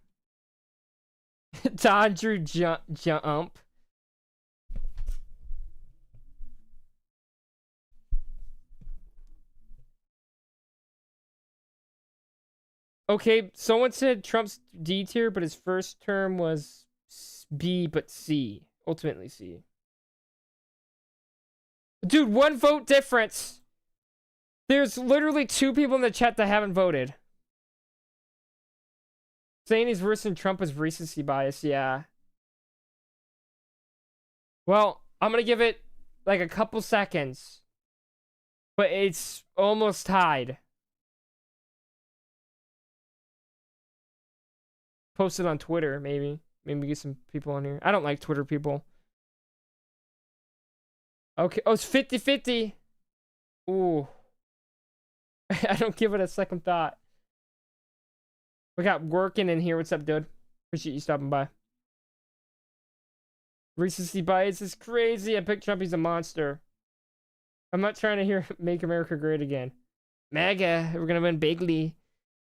Andrew Jump. Okay, someone said Trump's D tier, but his first term was B, but C. Ultimately C. Dude, one vote difference. There's literally 2 people in the chat that haven't voted. Saying he's worse than Trump is recency bias, yeah. Well, I'm gonna give it like a couple seconds. But it's almost tied. Post it on Twitter, maybe. Maybe get some people on here. I don't like Twitter people. Okay. Oh, it's 50-50. Ooh. I don't give it a second thought. We got working in here. What's up, dude? Appreciate you stopping by. Recency bias is crazy. I picked Trump. He's a monster. I'm not trying to hear Make America Great Again. MAGA. We're going to win bigly.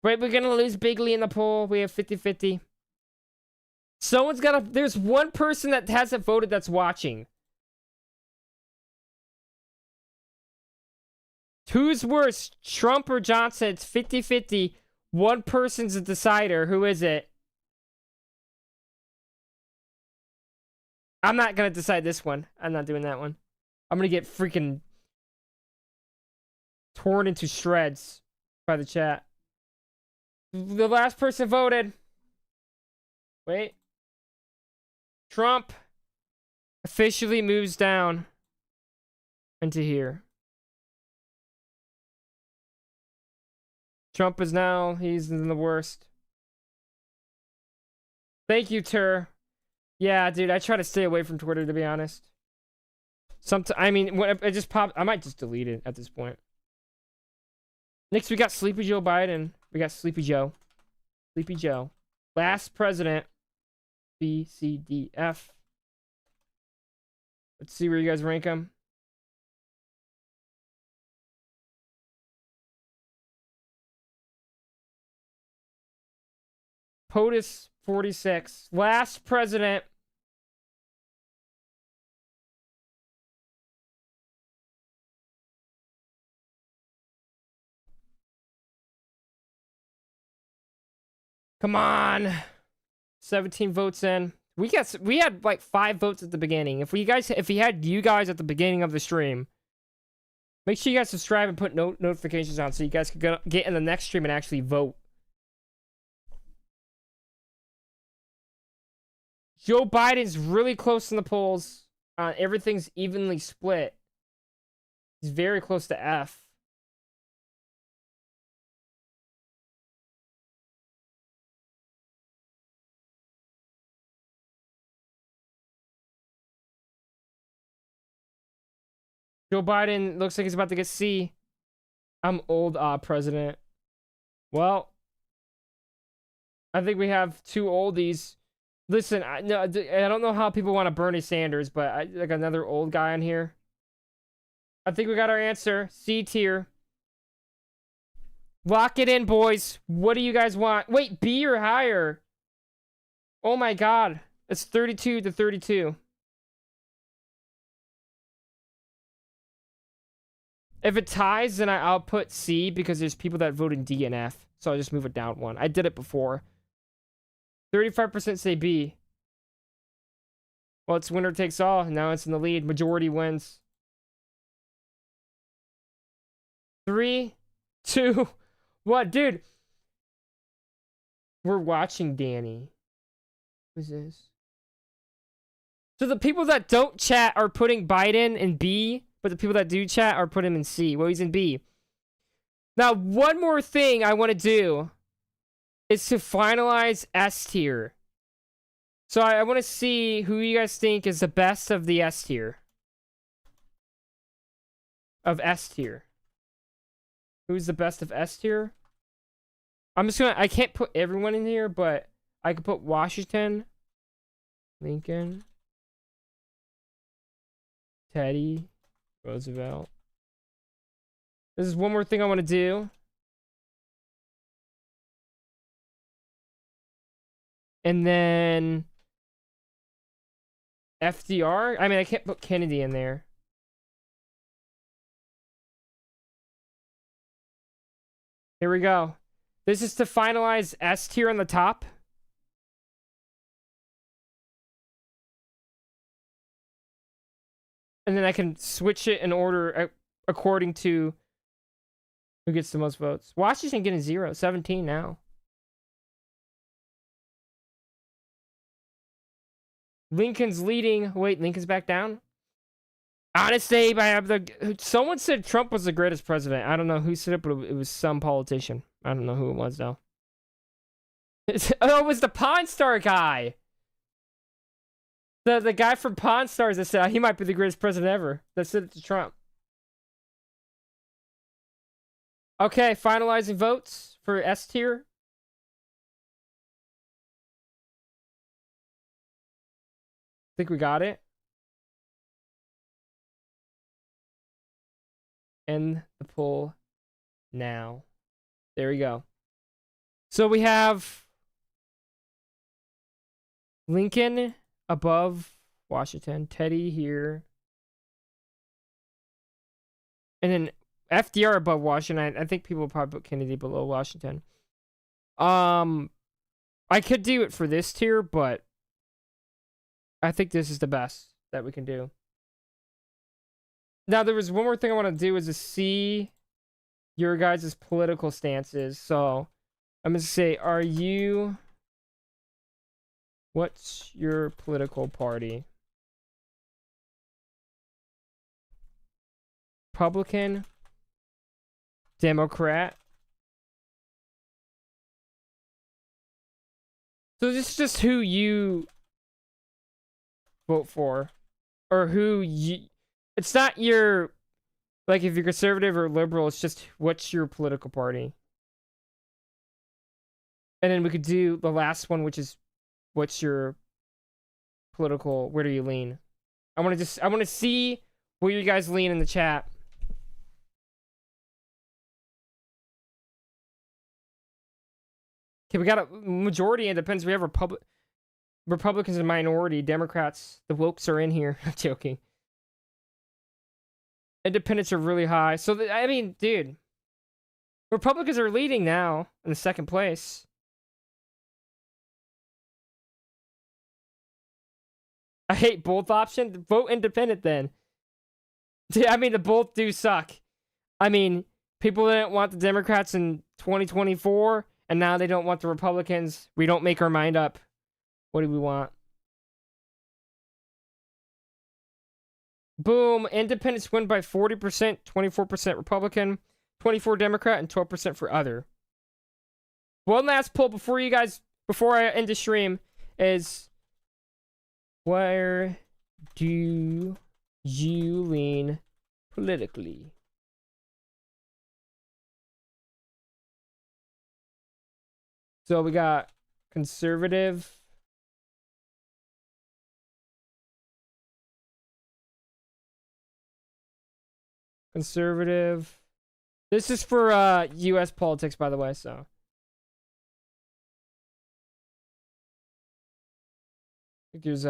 Right, we're going to lose bigly in the poll. We have 50-50. Someone's got to... There's one person that hasn't voted that's watching. Who's worse, Trump or Johnson? It's 50-50. One person's a decider. Who is it? I'm not going to decide this one. I'm not doing that one. I'm going to get freaking torn into shreds by the chat. The last person voted. Wait. Trump officially moves down into here. Trump is now, he's in the worst. Thank you, Tur. Yeah, dude, I try to stay away from Twitter, to be honest. I mean, when it just popped, I might just delete it at this point. Next, we got Sleepy Joe Biden. We got Sleepy Joe. Sleepy Joe. Last president. B, C, D, F. Let's see where you guys rank him. POTUS 46. Last president. Come on. 17 votes in. We had like 5 votes at the beginning. If we had you guys at the beginning of the stream, make sure you guys subscribe and put notifications on so you guys can get in the next stream and actually vote. Joe Biden's really close in the polls. Everything's evenly split. He's very close to F. Joe Biden looks like he's about to get C. I'm old, president. Well, I think we have two oldies. Listen, I don't know how people want to Bernie Sanders, but like another old guy on here. I think we got our answer. C tier. Lock it in, boys. What do you guys want? Wait, B or higher? Oh my god. It's 32 to 32. If it ties, then I'll put C because there's people that voted D and F. So I'll just move it down one. I did it before. 35% say B. Well, it's winner takes all. Now it's in the lead. Majority wins. 3, 2, 1. Dude. We're watching Danny. Who's this? So the people that don't chat are putting Biden in B, but the people that do chat are putting him in C. Well, he's in B. Now, one more thing I want to do is to finalize S tier. So I want to see who you guys think is the best of the S tier. Of S tier. Who's the best of S tier? I'm just gonna... I can't put everyone in here, but I could put Washington, Lincoln, Teddy, Roosevelt. This is one more thing I want to do. And then FDR. I mean, I can't put Kennedy in there. Here we go. This is to finalize S tier on the top. And then I can switch it in order according to who gets the most votes. Washington getting 0, 17 now. Lincoln's leading. Wait, Lincoln's back down? Honest Abe, I have the... Someone said Trump was the greatest president. I don't know who said it, but it was some politician. I don't know who it was, though. Oh, it was the Pawn Star guy. The guy from Pawn Stars that said he might be the greatest president ever. That said it to Trump. Okay, finalizing votes for S tier. Think we got it. End the poll now. There we go. So we have Lincoln above Washington, Teddy here, and then FDR above Washington. I think people will probably put Kennedy below Washington. I could do it for this tier, but I think this is the best that we can do. Now, there was one more thing I want to do is to see your guys' political stances. So, I'm going to say, what's your political party? Republican? Democrat? So, this is just who you vote for. Or who you... It's not your, like, if you're conservative or liberal, it's just what's your political party. And then we could do the last one, which is what's your political, where do you lean? I want to see where you guys lean in the chat. Okay, we got a majority independents. We have Republicans and minority. Democrats, the wokes are in here. I'm joking. Independents are really high. So, I mean, dude. Republicans are leading now in the second place. I hate both options. Vote independent then. I mean, the both do suck. I mean, people didn't want the Democrats in 2024, and now they don't want the Republicans. We don't make our mind up. What do we want? Boom. Independents win by 40%, 24% Republican, 24% Democrat, and 12% for other. One last poll before I end the stream is, where do you lean politically? So we got conservative. Conservative. This is for US politics, by the way, so. I think there's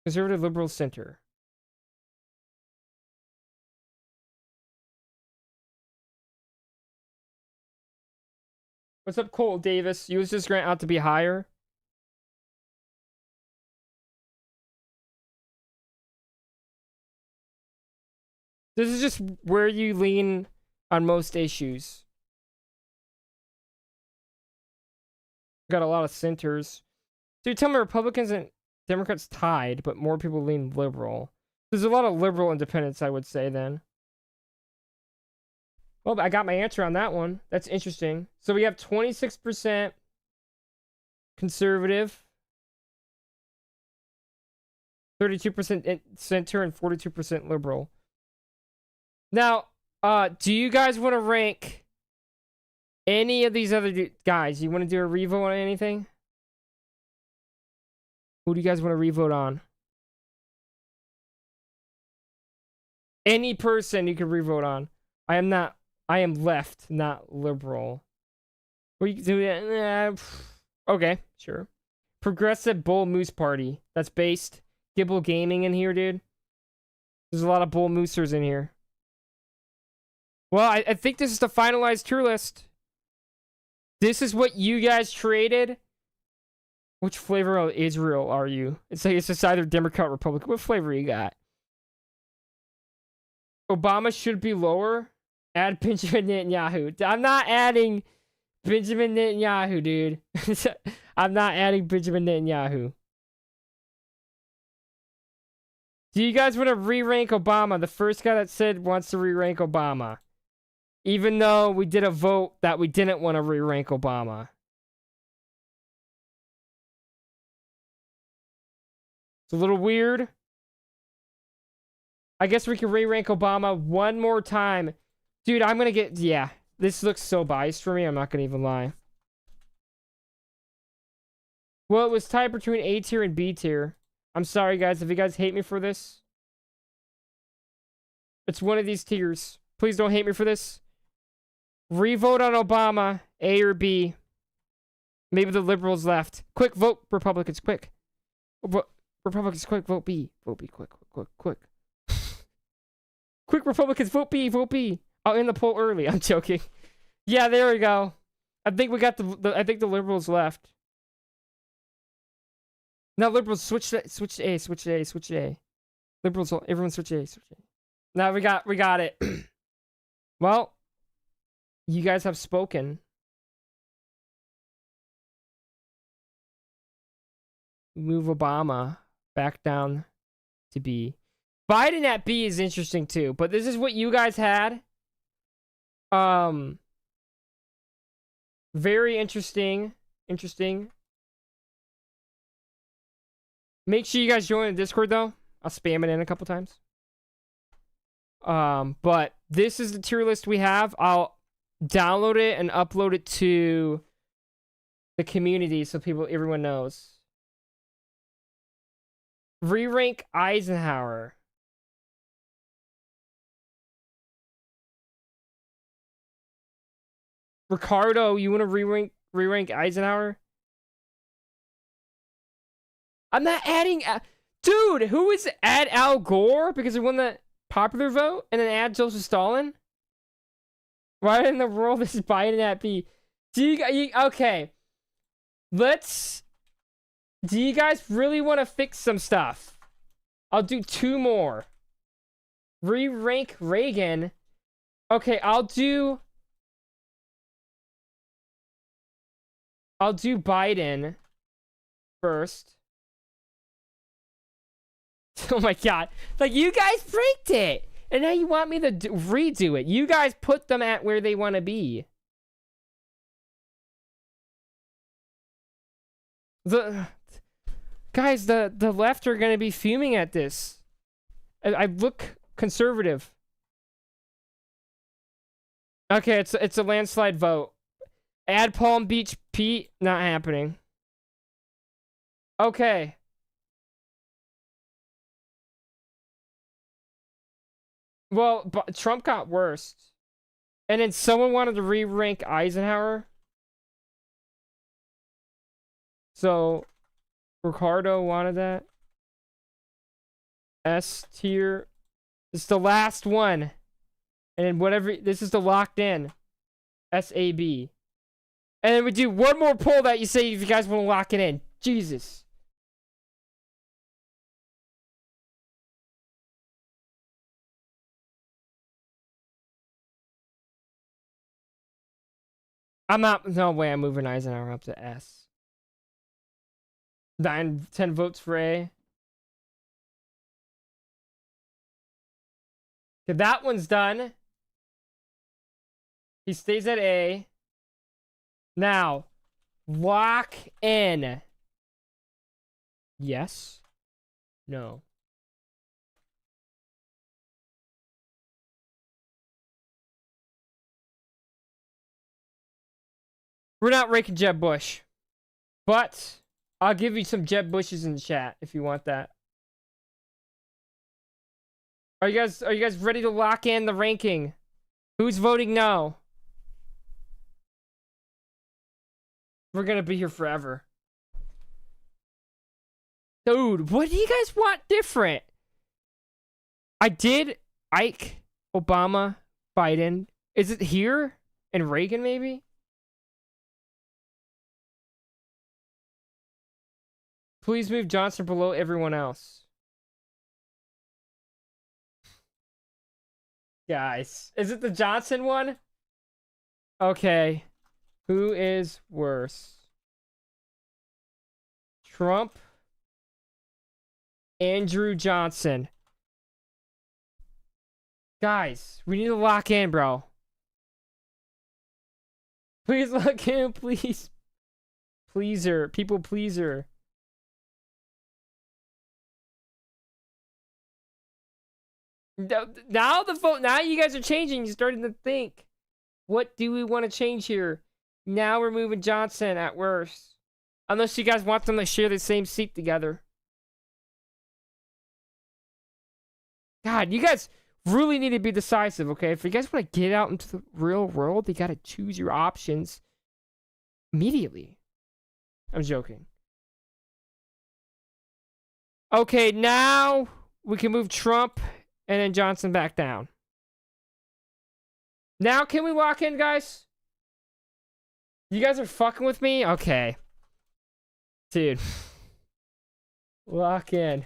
conservative, liberal, center. What's up, Cole Davis? Ulysses Grant out to be higher. This is just where you lean on most issues. Got a lot of centers. So you tell me Republicans and Democrats tied, but more people lean liberal. There's a lot of liberal independents, I would say, then. Well, I got my answer on that one. That's interesting. So we have 26% conservative, 32% center, and 42% liberal. Now, do you guys want to rank any of these other guys? You want to do a revote on anything? Who do you guys want to revote on? Any person you can revote on. I am left, not liberal. What you do? Okay, sure. Progressive Bull Moose Party. That's based. Gibble Gaming in here, dude. There's a lot of Bull Moosers in here. Well, I think this is the finalized tier list. This is what you guys traded. Which flavor of Israel are you? It's like it's just either Democrat or Republican. What flavor you got? Obama should be lower. Add Benjamin Netanyahu. I'm not adding Benjamin Netanyahu, dude. I'm not adding Benjamin Netanyahu. Do you guys want to re-rank Obama? The first guy that said wants to re-rank Obama. Even though we did a vote that we didn't want to re-rank Obama. It's a little weird. I guess we can re-rank Obama one more time. Dude, I'm gonna get... Yeah, this looks so biased for me. I'm not gonna even lie. Well, it was tied between A tier and B tier. I'm sorry, guys. If you guys hate me for this. It's one of these tiers. Please don't hate me for this. Revote on Obama, A or B. Maybe the liberals left. Quick, vote Republicans, quick. Republicans, quick, vote B. Vote B, quick. Quick, Republicans, vote B, vote B. I'll end the poll early. I'm joking. Yeah, there we go. I think we got I think the liberals left. Now liberals switch to A. Liberals, everyone switch A. Now we got it. Well, you guys have spoken. Move Obama back down to B. Biden at B is interesting too, but this is what you guys had. Very interesting. Make sure you guys join the Discord though. I'll spam it in a couple times. But this is the tier list we have. I'll download it and upload it to the community so everyone knows. Re-rank Eisenhower. Ricardo, you want to re-rank Eisenhower? I'm not adding... Dude, who is... Add Al Gore because he won the popular vote? And then add Joseph Stalin? Why in the world is Biden at B? Okay. Do you guys really want to fix some stuff? I'll do 2 more. Re-rank Reagan. Okay, I'll do Biden first. Oh my god. Like, you guys freaked it! And now you want me to redo it. You guys put them at where they want to be. Guys, the left are going to be fuming at this. I look conservative. Okay, it's a landslide vote. Add Palm Beach Pete. Not happening. Okay. Well, but Trump got worse. And then someone wanted to re-rank Eisenhower. So, Ricardo wanted that. S tier. This is the last one. And then whatever, this is the locked in. SAB. And then we do one more poll that you say if you guys want to lock it in. Jesus. I'm not, no way I'm moving Eisenhower up to S. 10 votes for A. Okay, that one's done. He stays at A. Now, lock in. Yes. No. We're not ranking Jeb Bush. But I'll give you some Jeb Bushes in the chat if you want that. Are you guys ready to lock in the ranking? Who's voting no? We're gonna be here forever. Dude, what do you guys want different? I did Ike, Obama, Biden. Is it here? And Reagan, maybe? Please move Johnson below everyone else. Guys, is it the Johnson one? Okay. Who is worse? Trump, Andrew Johnson. Guys, we need to lock in, bro. Please lock in, please. Pleaser, people pleaser. Now the vote. Now you guys are changing. You're starting to think. What do we want to change here? Now we're moving Johnson at worst. Unless you guys want them to share the same seat together. God, you guys really need to be decisive, okay? If you guys want to get out into the real world, you got to choose your options immediately. I'm joking. Okay, now we can move Trump and then Johnson back down. Now can we lock in, guys? You guys are fucking with me? Okay. Dude. Lock in.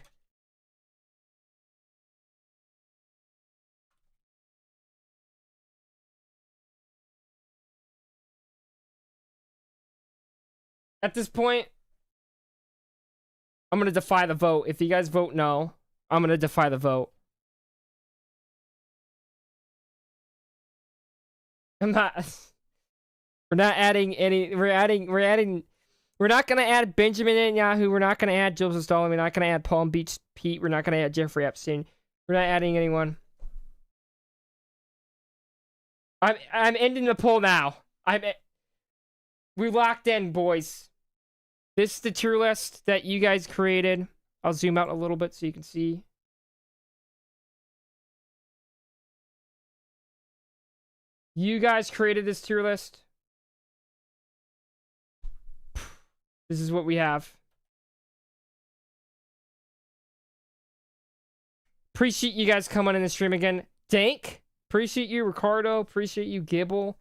At this point, I'm gonna defy the vote. If you guys vote no, I'm gonna defy the vote. I'm not. We're not adding any. We're not gonna add Benjamin Netanyahu. We're not gonna add Joseph Stalin. We're not gonna add Palm Beach Pete. We're not gonna add Jeffrey Epstein. We're not adding anyone. I'm ending the poll now. We locked in, boys. This is the tier list that you guys created. I'll zoom out a little bit so you can see. You guys created this tier list. This is what we have. Appreciate you guys coming in the stream again. Dank, appreciate you. Ricardo, appreciate you. Gibble.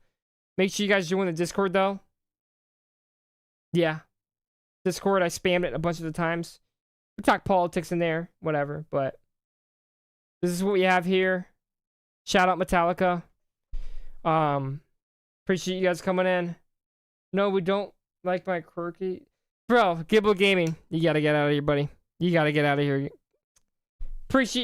Make sure you guys join the Discord, though. Yeah. Discord, I spammed it a bunch of the times. We talk politics in there, whatever, but this is what we have here. Shout out Metallica. Appreciate you guys coming in. No, we don't like my quirky. Bro, Gibble Gaming, you gotta get out of here, buddy. You gotta get out of here. Appreciate